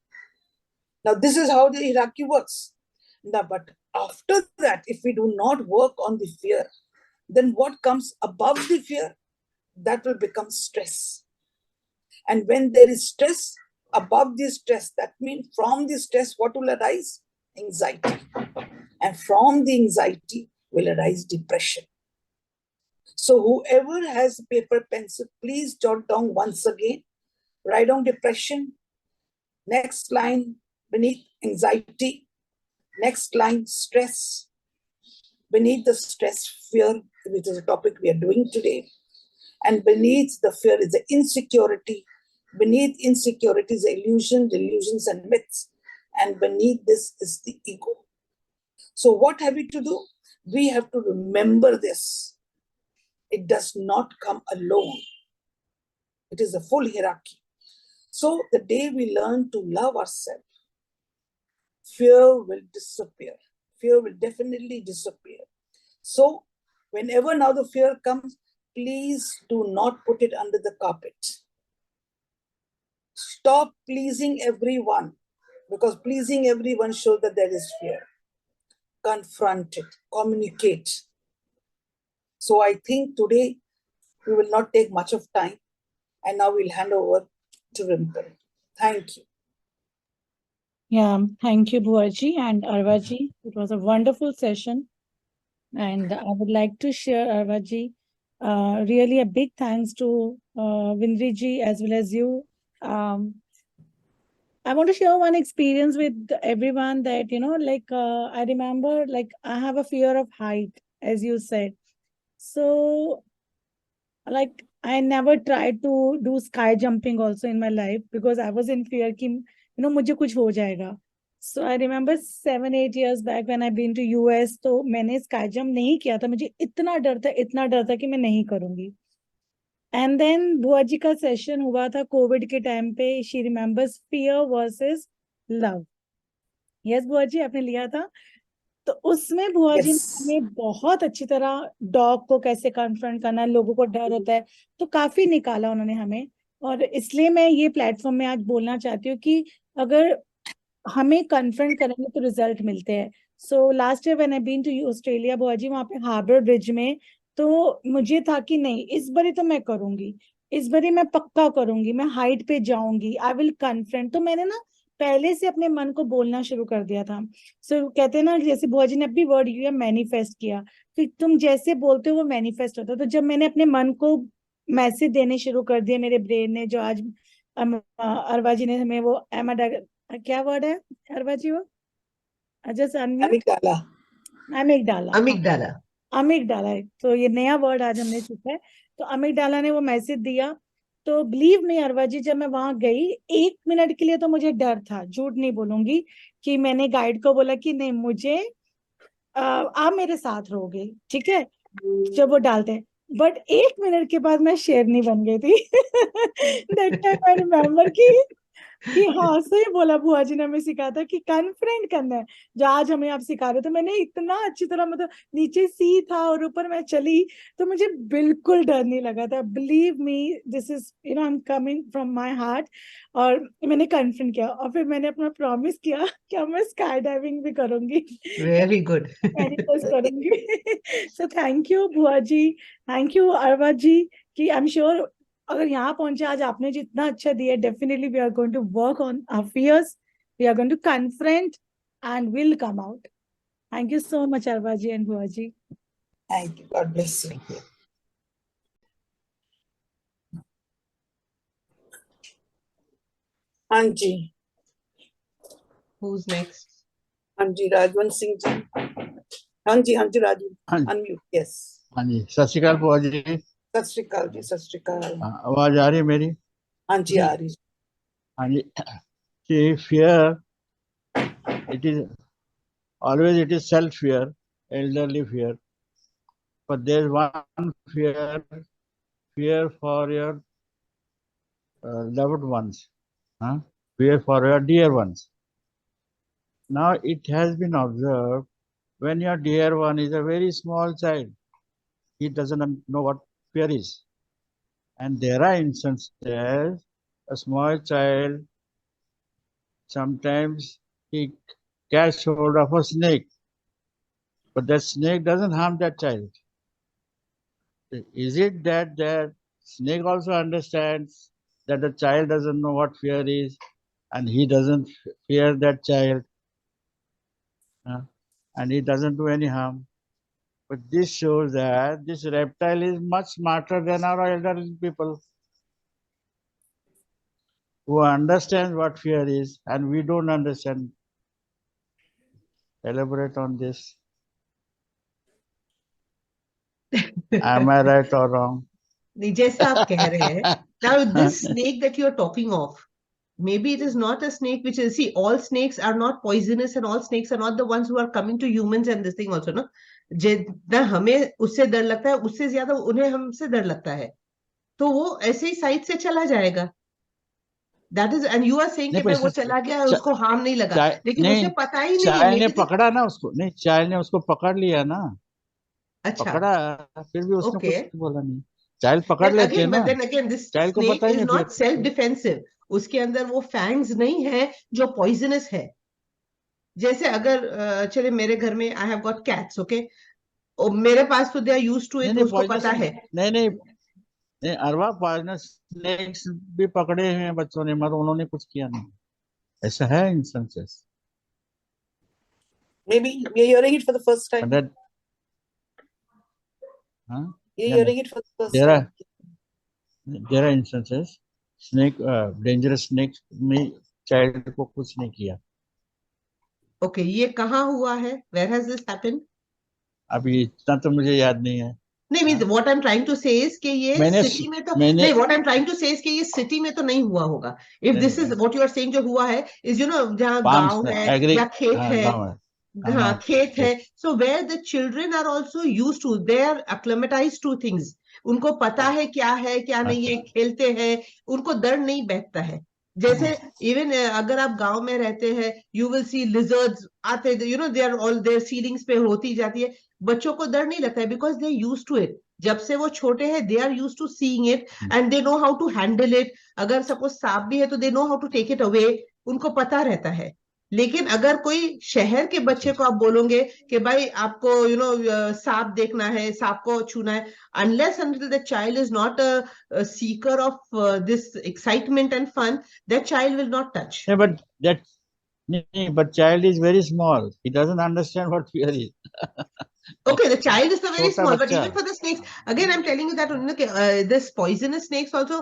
Now this is how the hierarchy works. Now, but after that, if we do not work on the fear, then what comes above the fear? That will become stress. And when there is stress, above the stress, that means from the stress, what will arise? Anxiety. And from the anxiety will arise depression. So whoever has paper, pencil, please jot down once again. Write down depression. Next line, beneath anxiety. Next line, stress. Beneath the stress, fear, which is a topic we are doing today. And beneath the fear is the insecurity. Beneath insecurity is the illusion, delusions, and myths. And beneath this is the ego. So what have we to do? We have to remember this. It does not come alone. It is a full hierarchy. So the day we learn to love ourselves, fear will disappear. Fear will definitely disappear. So whenever now the fear comes, please do not put it under the carpet. Stop pleasing everyone, because pleasing everyone shows that there is fear. Confront it, communicate. So I think today we will not take much of time, and now we'll hand over to Rimple. Thank you. Yeah, thank you, Buaji and Arvaji. It was a wonderful session. And I would like to share, Arvaji, really a big thanks to Vindriji as well as you. I want to share one experience with everyone that, I remember, I have a fear of height, as you said. So, I never tried to do sky jumping also in my life because I was in fear कि, मुझे कुछ हो जाएगा. So I remember 7-8 years back when I've been to US, तो मैंने sky jump नहीं किया था. मुझे इतना डर था कि मैं नहीं करूंगी. एंड देन बुआ जी का सेशन हुआ था कोविड के टाइम पे, she remembers fear versus love. Yes बुआ जी, आपने लिया था। तो उसमें बुआ जी ने Yes. हमें बहुत अच्छी तरह डॉग को कैसे कन्फ्रंट करना है, लोगों को डर होता है, तो काफी निकाला उन्होंने हमें। और इसलिए मैं ये प्लेटफॉर्म में आज बोलना चाहती हूँ कि अगर हमें कन्फ्रंट करेंगे तो रिजल्ट मिलते हैं। So last year when I been to Australia Bua ji, वहां पे हार्बर ब्रिज में, तो मुझे था कि नहीं इस बारी तो मैं करूंगी, इस बारी मैं पक्का करूंगी, मैं हाइट पे जाऊंगी, आई विल कन्फ्रंट। तो मैंने ना पहले से अपने मन को बोलना शुरू कर दिया था। सो कहते हैं ना, जैसे बुआ जी ने अपनी वर्ड यूज मैनिफेस्ट किया, कि तुम जैसे बोलते हो वो मैनिफेस्ट होता है। तो जब मैंने अपने मन को मैसेज देने शुरू कर दिए, मेरे ब्रेन ने, जो आज अरवा जी ने हमें वो क्या वर्ड है अरवा जी वो, जस्ट अनम्यूट, Amygdala. अमिगडाला, हाँ अमिगडाला। अमिगडाला है। तो ये नया वर्ड आज हमने सीखा है। तो अमिगडाला ने वो मैसेज दिया। तो बिलीव मी अरवा जी, जब मैं वहां गई 1 मिनट के लिए तो मुझे डर था, झूठ नहीं बोलूंगी, कि मैंने गाइड को बोला कि नहीं मुझे आप मेरे साथ रहोगे, ठीक है, जब वो डालते हैं। बट 1 मिनट के बाद मैं शेरनी बन गई थी। दैट टाइम आई रिमेम्बर कि हाँ सही बोला, बुआ जी ने हमें सिखाया था कि कन्फ्रंट करना है, जो आज हमें आप सिखा रहे हो। तो मैंने इतना अच्छी तरह, मतलब नीचे सी था और ऊपर मैं चली, तो मुझे बिल्कुल डर नहीं लगा था। Believe me, this is I am coming from my heart. और मैंने कन्फ्रंट किया, और फिर मैंने अपना प्रॉमिस किया कि अब मैं स्काई डाइविंग भी करूंगी, वेरी गुड। मैनिफेस्ट करूंगी। सो थैंक यू बुआ जी, थैंक यू अरवा जी, कि आई एम श्योर अगर यहाँ पहुंचे आज आपने जितना अच्छा दिया, definitely we are going to work on our fears, we are going to confront and will come out. Thank you so much Arwa ji and Bua ji. Thank you. God bless you. Thank you. Anji. Who's next? Anji, Rajwan Singh ji. Anji, Raju. हाँ Unmute. Yes. हाँ जी, सत श्री अकाल बुआ जी। सत श्री अकाल जी, सत श्री अकाल। हाँ, आवाज आ रही है मेरी? हाँ जी, आ रही। हाँ जी। कि fear, it is always, it is self fear, elderly fear, but there is one fear for your loved ones, fear for your dear ones. Now it has been observed, when your dear one is a very small child, he doesn't know what fear is, and there are instances a small child, sometimes he catch hold of a snake, but that snake doesn't harm that child. Is it that that snake also understands that the child doesn't know what fear is, and he doesn't fear that child, and he doesn't do any harm? But this shows that this reptile is much smarter than our elderly people, who understand what fear is, and we don't understand. Elaborate on this. Am I right or wrong? नहीं, जैसा आप कह रहे हैं, now this snake that you are talking of, maybe it is not a snake which is, see, all snakes are not poisonous and all snakes are not the ones who are coming to humans and this thing also, no? जितना हमें उससे डर लगता है, उससे ज्यादा उन्हें हमसे डर लगता है, तो वो ऐसे ही साइड से चला जाएगा। That is, and you are saying कि नहीं, मैं पर वो चला गया, उसको हार्म नहीं लगा, लेकिन नहीं, उसे पता ही नहीं है। चाइल्ड ने maybe this- पकड़ा ना उसको, नहीं चाइल्ड ने उसको पकड़ लिया ना, अच्छा, पकड़ा, फिर भी उसने okay. कुछ बोला नहीं। चाइल्ड पकड़ Then लेती है again, ना, but then again, this child को snake पता ही is नहीं not फिर। self-defensive. उसके अंदर वो fangs नहीं है जो poisonous है। जैसे अगर चले मेरे घर में I have got cats, okay? और मेरे पास तो they are used to it, नहीं उसको पता है। नहीं, अरवा पॉइजनस स्नेक्स भी पकड़े हुए हैं बच्चों ने, मगर उन्होंने कुछ किया नहीं। ऐसा है instances. Maybe we are hearing it for the first time. That, We are hearing it for the first there time. are instances snake, dangerous snakes में child को कुछ नहीं किया। Okay, ये कहाँ हुआ है? Where has this happened? अभी इतना तो मुझे याद नहीं है। नहीं, means what I'm trying to say is कि ये सिटी में तो नहीं, what I'm trying to say is कि ये सिटी में तो नहीं हुआ होगा। If this is what you are saying जो हुआ है, is you know जहाँ गांव है या खेत है, हाँ खेत है, so where the children are also used to, they are acclimatized to things, उनको पता है क्या नहीं है, खेलते हैं, उनको डर नहीं बैठता है। जैसे इवन अगर आप गांव में रहते हैं, यू विल सी लिजर्ड्स आते, you know they are all there ceilings पे होती जाती है, बच्चों को डर नहीं लगता है because they use to it. जब से वो छोटे हैं they are use to seeing it and they know how to handle it. अगर सपोज सांप भी है तो they know how to take it away, उनको पता रहता है। लेकिन अगर कोई शहर के बच्चे को आप बोलोगे कि भाई आपको सांप देखना है, सांप को छूना है, unless until the child is not a seeker of this excitement and fun, that child will not touch. Yeah, but child is very small. He doesn't understand what fear is. Okay, the child is very छोटा small, but बच्चा। even for the snakes, again I'm telling you that this poisonous snakes also,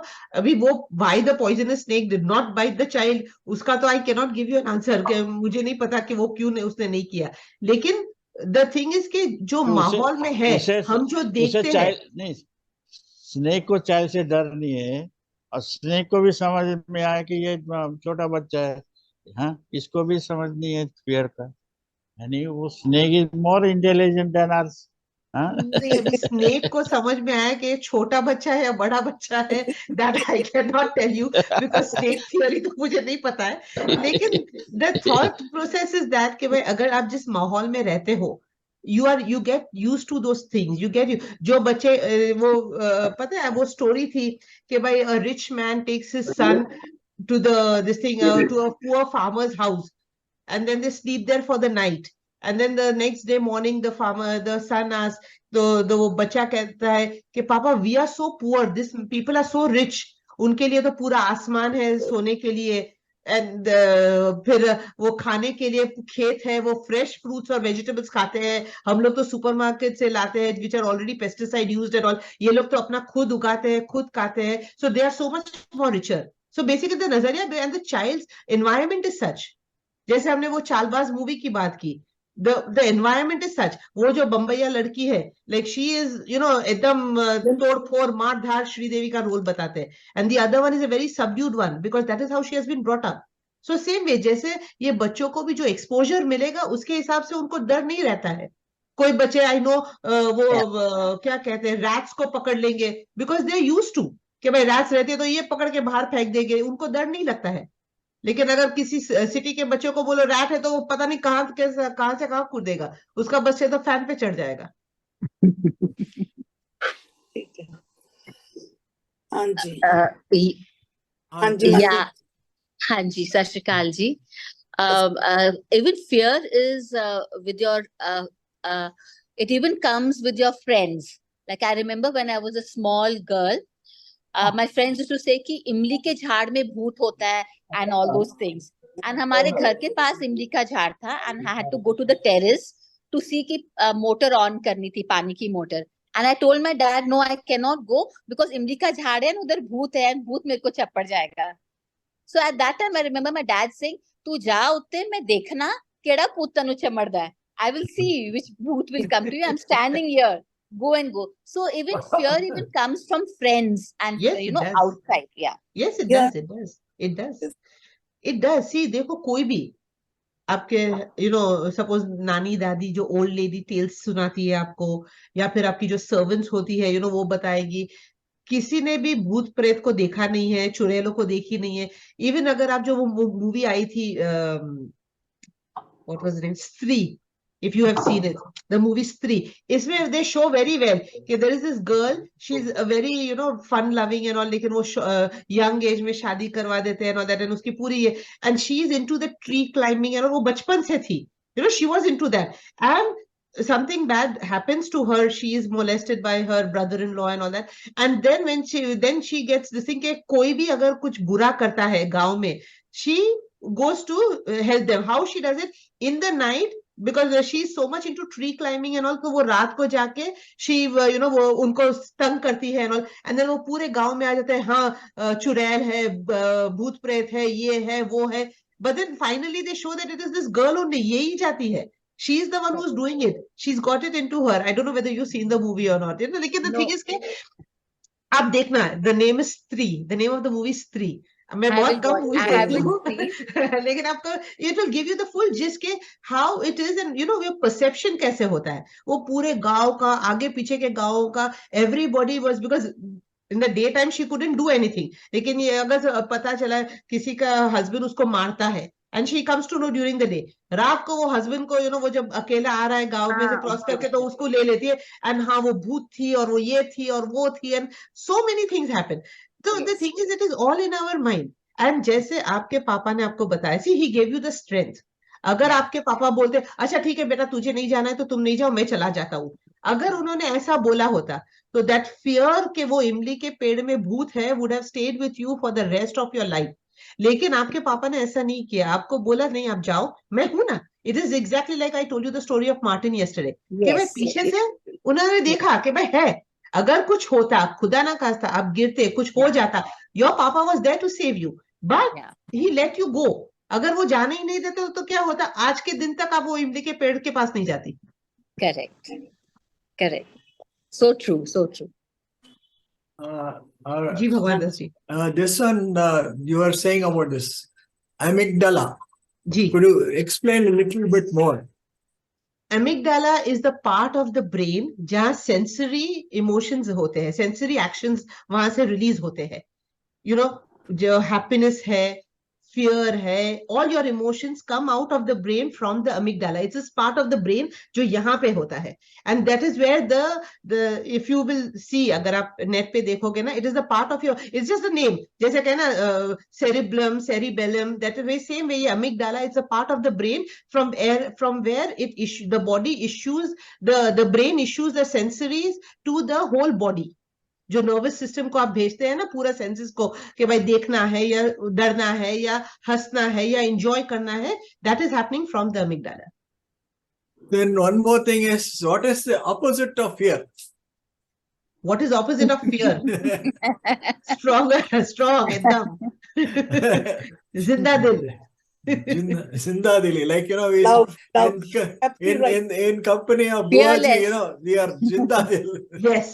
why the poisonous snake did not bite the child, उसका तो I cannot give you an answer, मुझे नहीं पता कि वो क्यों उसने नहीं किया। लेकिन the thing is कि जो तो माहौल में है, हम जो उसे देखते हैं, चाइल्ड नहीं, स्नेक को चाइल्ड से डर नहीं है, और स्नेक को भी समझ में आया कि ये छोटा बच्चा है, हाँ, इसको भी समझ नहीं है फियर का, यानी वो snake is more intelligent then hours. नहीं, अभी स्नेक को समझ में आया कि छोटा बच्चा है या बड़ा बच्चा है, that I can not tell you because snake theory तो मुझे नहीं पता है। लेकिन the thought process is that कि भाई अगर आप जिस माहौल में रहते हो, you get used to those things, you get you जो बच्चे पता है वो स्टोरी थी कि भाई a rich man takes his son to to a poor farmer's house, and then they sleep there for the night, and then the next day morning the son asks, the वो बच्चा कहता है कि पापा we are so poor, this people are so rich, उनके लिए तो पूरा आसमान है सोने के लिए, एंड फिर वो खाने के लिए खेत है, वो फ्रेश फ्रूट्स और वेजिटेबल्स खाते हैं, हम लोग तो सुपरमार्केट से लाते हैं which are already pesticide used and all, ये लोग तो अपना खुद उगाते हैं, खुद खाते हैं, so they are so much more richer. So basically the नजरिया and the child's environment is such, जैसे हमने वो चालबाज मूवी की बात की, the environment is such, वो जो बम्बैया लड़की है, like she is एकदम तोड़ फोड़ मार धार श्रीदेवी का रोल बताते हैं, and the other one is a very subdued one because that is how she has been brought up. So same way, जैसे ये बच्चों को भी जो एक्सपोजर मिलेगा उसके हिसाब से उनको डर नहीं रहता है। कोई बच्चे आई नो क्या कहते हैं, रैट्स को पकड़ लेंगे बिकॉज दे यूज्ड टू कि भाई रैट्स रहते हैं तो ये पकड़ के बाहर फेंक देंगे, उनको डर नहीं लगता है। लेकिन अगर किसी सिटी के बच्चों को बोलो रैट है तो वो पता नहीं कहां से कहां कूदेगा, उसका बच्चे तो फैन पे चढ़ जाएगा। ठीक है, हाँ जी, हाँ जी, या हाँ जी, सत श्री अकाल जी। Even fear is with your it even comes with your friends. Like I remember when I was a small girl, my friends used to say कि इमली के झाड़ में भूत होता है and all those things. And हमारे घर के पास इमली का झाड़ था and I had to go to the terrace to see कि मोटर ऑन करनी थी, पानी की motor. And I told my dad, no, I cannot go because इमली का झाड़ है, उधर भूत है and भूत मेरे को चप्पड़ जाएगा. So at that time I remember my dad saying, तू जा उत्ते मैं देखना केड़ा भूत तनु चमड़दा है. I will see which भूत will come to you. I'm standing here. Go and go. So even fear even comes from friends and Yes, it does. outside. Yeah. Yes, it Yeah. does. It does. It does. It does. See, देखो कोई भी आपके suppose नानी दादी जो old lady tales सुनाती है आपको, या फिर आपकी जो सर्वेंट्स होती है वो बताएगी, किसी ने भी भूत प्रेत को देखा नहीं है, चुड़ैलों को देखी नहीं है। इवन अगर आप जो वो मूवी आई थी what was the name, Stree, if you have seen it, the movie Stree, इसमें they show very well कि there is this girl, she's a very fun loving and all, लेकिन वो young age में शादी करवा देते हैं and all that, and उसकी पूरी ये, and she is into the tree climbing and वो बचपन से थी, she was into that, and something bad happens to her, she is molested by her brother-in-law and all that, and then when she gets this thing कि कोई भी अगर कुछ बुरा करता है गांव में, she goes to help them. How she does it? In the night, because she is so much into tree climbing and all, तो वो रात को जाके she वो उनको तंग करती है and all, and then वो पूरे गांव में आ जाते हैं, हाँ चुड़ैल है, भूत प्रेत है, ये है वो है, but then finally they show that it is this girl only, यही जाती है, she is the one who's doing it, she's got it into her. I don't know whether you've seen the movie or not, लेकिन the thing is कि आप देखना, the name is Stree, the name of the movie is Stree. मैं बहुत कम movies I देखती haven't हूँ seen. लेकिन आपको it will give you the full gist के how it is and you know your perception कैसे होता है। वो पूरे गांव का, आगे पीछे के गांव का, everybody was, because in the day time she couldn't do anything, लेकिन ये अगर पता चला किसी का हस्बैंड उसको मारता है and she comes to know during the day, रात को वो हस्बैंड को यू नो वो जब अकेला आ रहा है गांव में से क्रॉस करके तो उसको ले लेती है एंड हाँ वो भूत थी और वो ये थी और वो थी and so many things happen. तो the thing is it is all in our mind. And जैसे आपके पापा ने आपको बताया, see he gave you the strength. अगर आपके पापा बोलते अच्छा ठीक है बेटा तुझे नहीं जाना है तो तुम नहीं जाओ, मैं चला जाता हूँ, अगर उन्होंने ऐसा बोला होता तो दैट फियर के वो इमली के पेड़ में भूत है would have stayed with you for the rest of your life. लेकिन आपके पापा ने ऐसा नहीं किया, आपको बोला नहीं आप जाओ, मैं हूं ना। It is exactly like I told you the story of Martin yesterday, कि भाई Yes. पीछे से उन्होंने देखा कि भाई है, अगर कुछ होता, खुदा ना खास्ता आप गिरते, कुछ हो जाता, your papa was there to save you, but Yeah. He let you go. अगर वो जाने ही नहीं देते तो क्या होता, आज के दिन तक आप वो इमली के पेड़ के पास नहीं जाती। Correct. Correct. So true. So true. जी Bhagwan Das ji. This one you are saying about this amygdala. जी, Could you explain a little bit more? Amygdala is the part of the brain जहां सेंसरी इमोशंस होते हैं, सेंसरी एक्शंस वहां से release होते हैं। You know जो हैप्पीनेस है, fear है, all your emotions come out of the brain from the amygdala. It's a part of the brain जो यहाँ पे होता है, and that is where the if you will see, अगर आप नेट पे देखोगे ना, it is the part of your, it's just the name, जैसे कहना cerebellum, cerebellum, that is very same way amygdala, it's a part of the brain from where it issue, the body issues, the brain issues the sensories to the whole body. जो nervous system को आप भेजते हैं ना पूरा senses को, कि भाई देखना है या डरना है या हंसना है या एंजॉय करना है, that is happening from the amygdala. Then one more thing is, what is the opposite of fear? What is opposite of fear? Strong एकदम जिंदा दिल। Zinda Dili, like, you know, we Love. in, Right. in company of Buaji, Fearless. you know, we are Zinda Dil. Yes,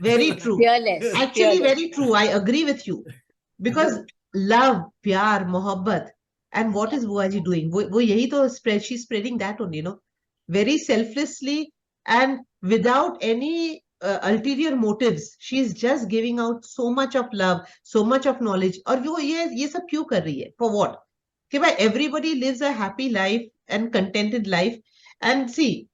very true. Fearless. Actually, Fearless. very true. I agree with you. Because love, प्यार, मोहब्बत, and what is Buaji doing? वो यही तो she's spreading that only, you know, very selflessly and without any ulterior motives. She is just giving out so much of love, so much of knowledge. और वो ये सब क्यों कर रही है? For what? कि भाई everybody lives a happy life and contented life. And see,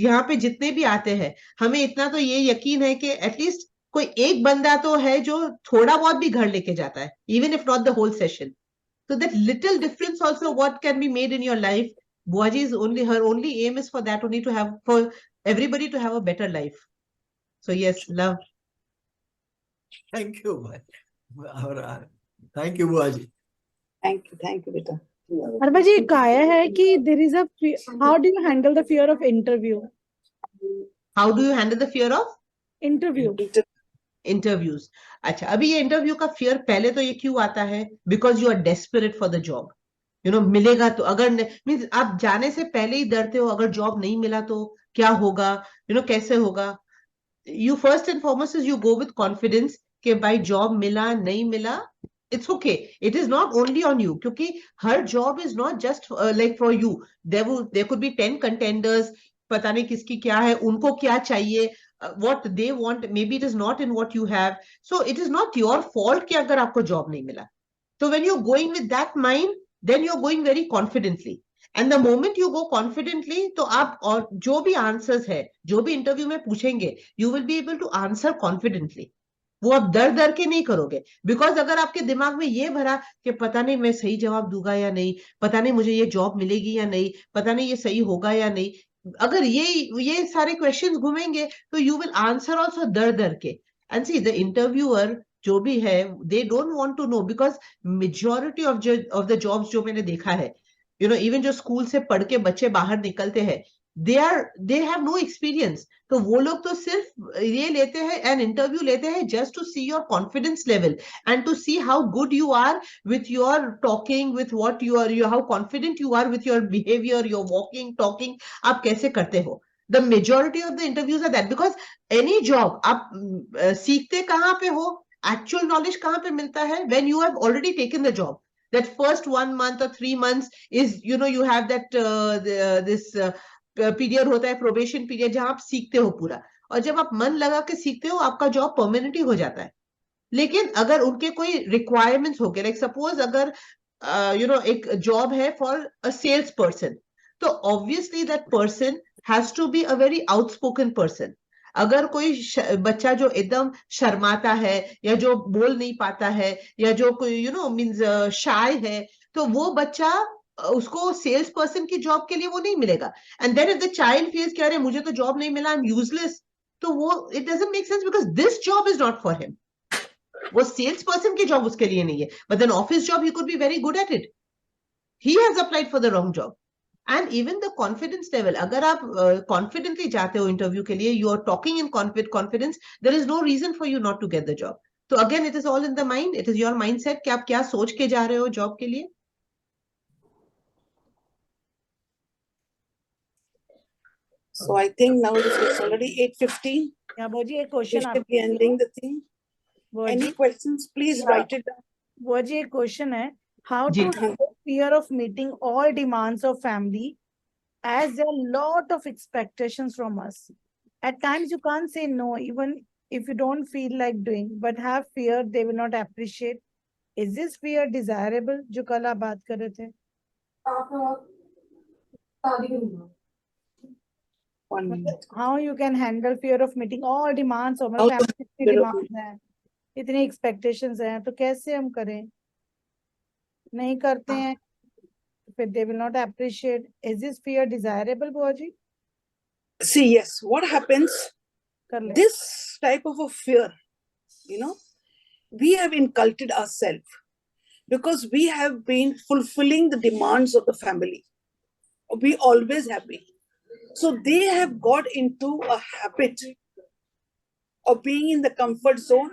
यहाँ पे जितने भी आते हैं, हमें इतना तो ये यकीन है कि एटलीस्ट कोई एक बंदा तो है जो थोड़ा बहुत भी घर लेके जाता है, even if not the whole session. So that little difference also what can be made in your life. Buaji is only, her only aim is for that only, to have, for everybody to have a better life. So yes, love. Thank you. Thank you, Buaji. Thank you, beta. अरबा जी कहा है कि there is a how do you handle the fear of interview? How do you handle the fear of Interview. interviews? अच्छा, अभी ये interview का fear पहले तो ये क्यों आता है? Because you are desperate for the job. You know मिलेगा तो, अगर मीन्स आप जाने से पहले ही डरते हो, अगर जॉब नहीं मिला तो क्या होगा, यू नो कैसे होगा. You first and foremost is you go with confidence कि भाई जॉब मिला नहीं मिला, it's okay, it is not only on you, क्योंकि हर job is not just like for you. There could be 10 contenders, पता नहीं किसकी क्या है, उनको क्या चाहिए, what they want, maybe it is not in what you have. So it is not your fault कि अगर आपको job नहीं मिला. So when you're going with that mind, then you're going very confidently. And the moment you go confidently, तो आप और जो भी answers है, जो भी interview में पूछेंगे, you will be able to answer confidently. वो आप डर के नहीं करोगे. बिकॉज अगर आपके दिमाग में ये भरा कि पता नहीं मैं सही जवाब दूंगा या नहीं, पता नहीं मुझे ये जॉब मिलेगी या नहीं, पता नहीं ये सही होगा या नहीं, अगर ये सारे क्वेश्चंस घूमेंगे तो यू विल आंसर ऑल्सो डर के. एंड सी द इंटरव्यूअर जो भी है, they don't want to know, because majority of the jobs जो मैंने देखा है, यू नो इवन जो स्कूल से पढ़ के बच्चे बाहर निकलते हैं, they have no experience. तो वो लोग तो सिर्फ ये लेते हैं, एन इंटरव्यू लेते हैं just to see your confidence level and to see how good you are with your talking, with what you are, how confident you are with your behavior, your walking, talking, आप कैसे करते हो. The majority of the interviews are that, because any job आप सीखते कहाँ पे हो, Actual knowledge कहाँ पे मिलता है? When you have already taken the job. That first 1 month or 3 months is, you know, you have that this period होता है, probation period, जहाँ आप सीखते हो पूरा, और जब आप मन लगा के सीखते हो आपका जॉब परमानेंट ही हो जाता है. लेकिन अगर उनके कोई रिक्वायरमेंट्स हो गए, लाइक सपोज अगर यू नो एक जॉब है फॉर अ सेल्स पर्सन, तो obviously that person has to be a very outspoken person. अगर कोई बच्चा जो एकदम शर्माता है या जो बोल नहीं पाता है या जो कोई यू नो मींस शाय है, तो वो बच्चा उसको सेल्स पर्सन की जॉब के लिए वो नहीं मिलेगा. And then if the child feels कि अरे मुझे तो जॉब नहीं मिला, आई एम यूजलेस, तो वो it doesn't make sense because this job is not for him. वो सेल्स पर्सन की जॉब उसके लिए नहीं है, but then office job he could be very good at it. He has applied for the wrong job. And even the confidence level, अगर आप confidently जाते हो इंटरव्यू के लिए, you are talking in confidence, there is no reason for you not to get the job. तो again it is all in the mind, it is your mindset कि आप क्या सोच के जा रहे हो जॉब के लिए. So I think now it's already 8:15. Yeah, Boji, एक We क्वेश्चन should आपके be ending the thing. Any बोजी questions? Please Yeah. write it down. बोजी एक क्वेश्चन है, how ji. to handle fear of meeting all demands of family as there are a lot of expectations from us. At times you can't say no even if you don't feel like doing, but have fear they will not appreciate. Is this fear desirable? जो कल आप बात कर रहे थे. 1 minute. How you can handle fear of meeting all demands of How to family, इतनी fear of demands हैं, इतनी expectations हैं, तो कैसे हम करें? नहीं करते हैं, फिर they will not appreciate. Is this fear desirable, Boji? See, yes, what happens? कर ले. This type of a fear, you know, we have inculcated ourselves because we have been fulfilling the demands of the family. We always have been. So they have got into a habit of being in the comfort zone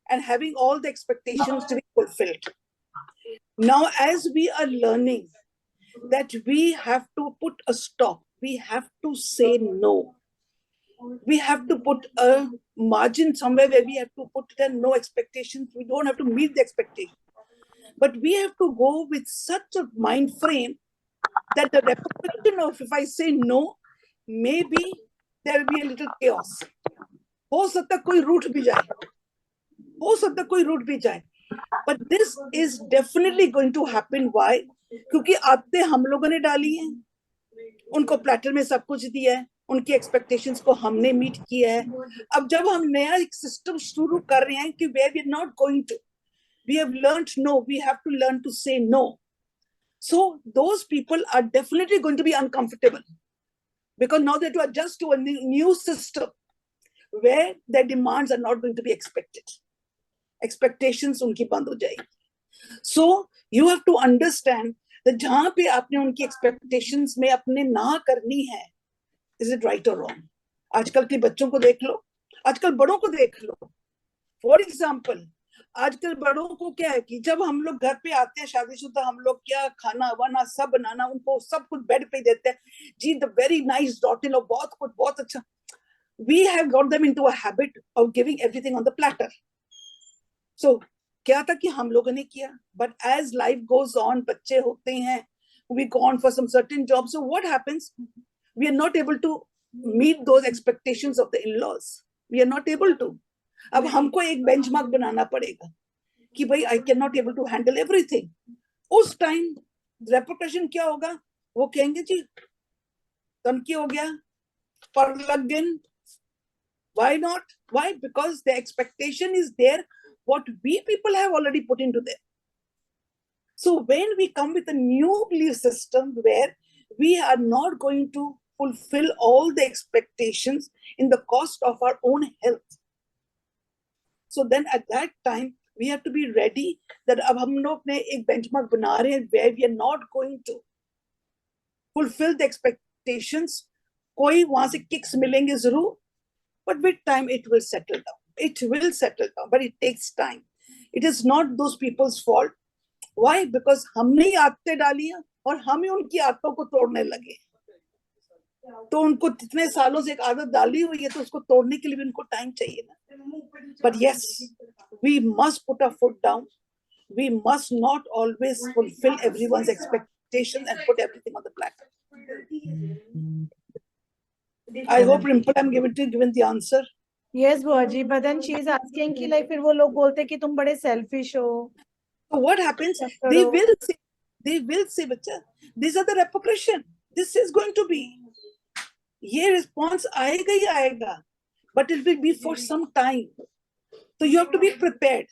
and having all the expectations to be fulfilled. Now, as we are learning that we have to put a stop, we have to say no. We have to put a margin somewhere where we have to put no expectations. We don't have to meet the expectation. But we have to go with such a mind frame that the repercussion of if I say no, maybe there will be a little chaos. हो सकता कोई रूठ भी जाए, हो सकता कोई रूठ भी जाए. But this is definitely going to happen. Why? क्योंकि आते हम लोगों ने डाली हैं, उनको प्लेटर में सब कुछ दिया है, उनकी एक्सपेक्टेशंस को हमने मीट किया है. अब जब हम नया एक सिस्टम शुरू कर रहे हैं कि where we are not going to, we have learned no, we have to learn to say no. So those people are definitely going to be uncomfortable because now they have to adjust to a new system where their demands are not going to be expected. Expectations उनकी बंद हो जाएगी. So you have to understand that जहाँ पे आपने उनकी expectations में अपने ना करनी है, is it right or wrong? आजकल के बच्चों को देख लो, आजकल बड़ों को देख लो. For example, आजकल बड़ों को क्या है कि जब हम लोग घर पे आते हैं शादीशुदा, हम लोग क्या खाना वाना सब बनाना, उनको सब कुछ बेड पे देते हैं. जी, the very nice daughter, बहुत कुछ बहुत अच्छा. We have got them into a habit of giving everything on the platter. So क्या था कि हम लोगों ने किया, but as life goes on, बच्चे होते हैं, we go on for some certain jobs. So what happens? We are not able to meet those expectations of the in-laws. We are not able to. अब हमको एक benchmark बनाना पड़ेगा कि भाई I cannot able to handle everything. उस time repercussion क्या होगा? वो कहेंगे जी तनकी हो गया, पर लग गए. Why not? Why? Because the expectation is there, what we people have already put into them. So when we come with a new belief system where we are not going to fulfill all the expectations in the cost of our own health, so then at that time we have to be ready that अब हम लोग ने एक benchmark बना रहे हैं where we are not going to fulfill the expectations. कोई वहां से kicks मिलेंगे जरूर, but with time it will settle down. It will settle down, but it takes time. It is not those people's fault. Why? Because हमने ही आदतें डाली हैं और हम ही उनकी आदतों को तोड़ने लगे. तो उनको इतने सालों से एक आदत डाली हुई है, तो उसको तोड़ने के लिए भी उनको टाइम चाहिए ना. But yes, we must put our foot down. We must not always fulfill everyone's expectations and put everything on the platter. I hope, Rimple, I'm given the answer. Yes, Buaji, but then she is asking कि like फिर वो लोग बोलते कि तुम बड़े selfish हो. So what happens? They will say, बच्चा, these are the repercussion. This is going to be. ये response आएगा ही आएगा, but it will be for some time. So you have to be prepared.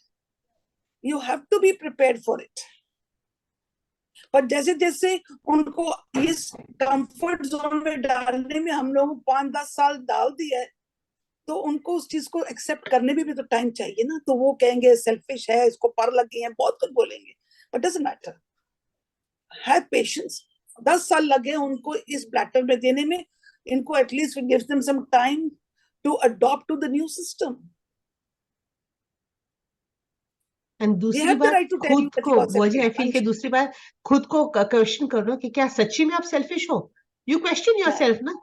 You have to be prepared for it. पर जैसे जैसे उनको इस comfort zone में डालने में हम लोग 5-10 साल डाल दिया है, तो उनको उस चीज को एक्सेप्ट करने में भी तो टाइम चाहिए ना. तो वो कहेंगे सेल्फिश है, इसको पर लगे हैं, बहुत कुछ बोलेंगे. But doesn't matter. Have patience. 10 साल लगे उनको इस प्लेटफॉर्म में देने में. इनको at least gives them some time to adopt to the new system. And दूसरी बात, खुद को बुआजी, आई फील कि दूसरी बात खुद को क्वेश्चन करो कि क्या सच्ची में आप सेल्फिश हो. यू क्वेश्चन योरसेल्फ ना.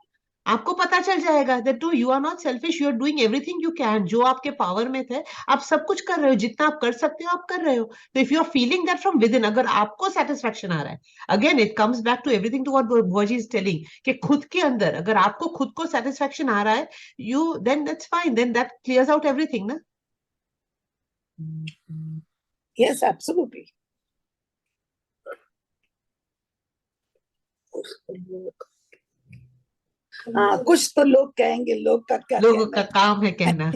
आपको पता चल जाएगा that no, you are not selfish, you are doing everything you can. जो आपके पावर में थे आप सब कुछ कर रहे हो, जितना आप कर सकते हो आप कर रहे हो. तो if you are feeling that from within, अगर आपको सेटिस्फेक्शन आ रहा है, again it comes back to everything to what बुआजी इज टेलिंग, कि खुद के अंदर अगर आपको खुद को सेटिस्फेक्शन आ रहा है, you then that's fine, then that clears out everything ना. Yes, absolutely. कुछ तो लोग कहेंगे, लोग का क्या, लोगों का काम है कहना.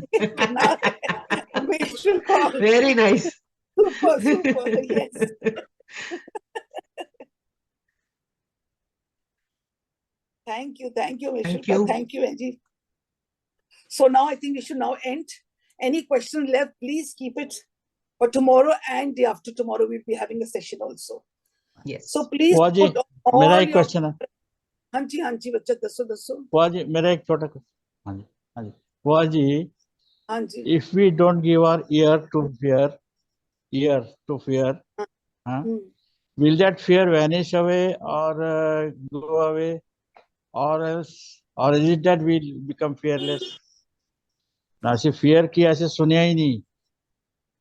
Very nice. Super, yes. Thank you, Mishra. Thank you, Angie. So now I think we should now end. Any question left, please keep it for tomorrow, and day after tomorrow we'll be having a session also. Yes. So please Buaji, put all मेरा एक your... question है. हाँ जी बच्चा, दसो. बुआजी, मेरा एक छोटा question. हाँ जी बुआजी, हाँ जी. if we don't give our ear to fear, will that fear vanish away or go away, or else, or is it that we'll become fearless? ना ऐसे fear की ऐसे सुनिया ही नहीं,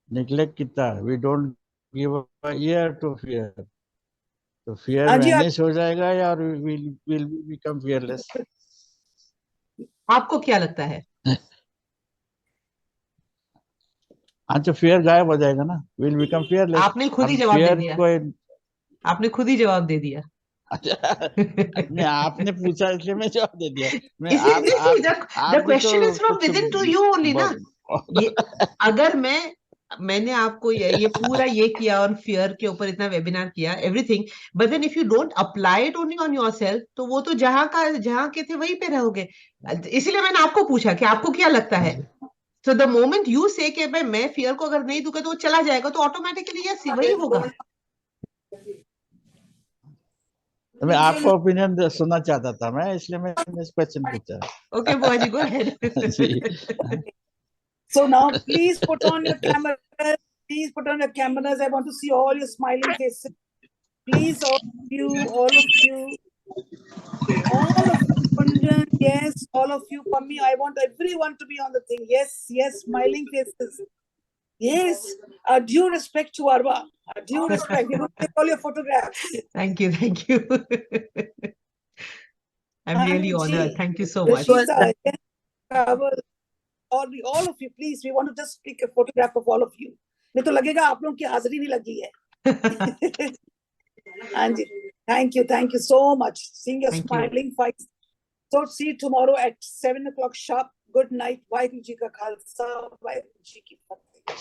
neglect कितना. We don't give our ear to fear, तो fear vanish हो जाएगा या will become fearless? आपको क्या लगता है? हाँ, तो fear गायब हो जाएगा ना, will become fearless. आपने खुद ही जवाब दे दिया. आपने खुद ही जवाब दे दिया. मैं आपने पूछा इसलिए मैं जवाब दे दिया. The question is from within to you only ना. अगर मैंने आपको ये पूरा ये किया और फियर के ऊपर इतना वेबिनार किया, everything, but then if you don't apply it only on yourself, तो वो तो जहां के थे वहीं पे रहोगे. इसीलिए मैंने आपको पूछा कि आपको क्या लगता है. So the moment you say कि मैं फियर को अगर नहीं दूंगा तो वो चला जाएगा, तो ऑटोमेटिकली यस वही होगा. मैं आपका ओपिनियन सुनना चाहता था मैं, इसलिए मैंने इस क्वेश्चन पूछा. Okay, Buaji, go ahead. So now please put on your cameras. Please put on your cameras. I want to see all your smiling faces. Please, all of you. Kunjan, yes, all of you, for me, I want everyone to be on the thing. Yes, smiling faces. Yes, due respect to Arwa. Due respect. We will take all your photographs. Thank you. I'm really honored. Thank you so much. All of you, please, we want to just take a photograph of all of you. नहीं तो लगेगा आप लोगों की हाजिरी नहीं लगी है. Anji, thank you so much. Seeing your smiling face. So see you tomorrow at 7 o'clock sharp. Good night. Vaheguru Ji ka Khalsa, Vaheguru Ji ki Fateh.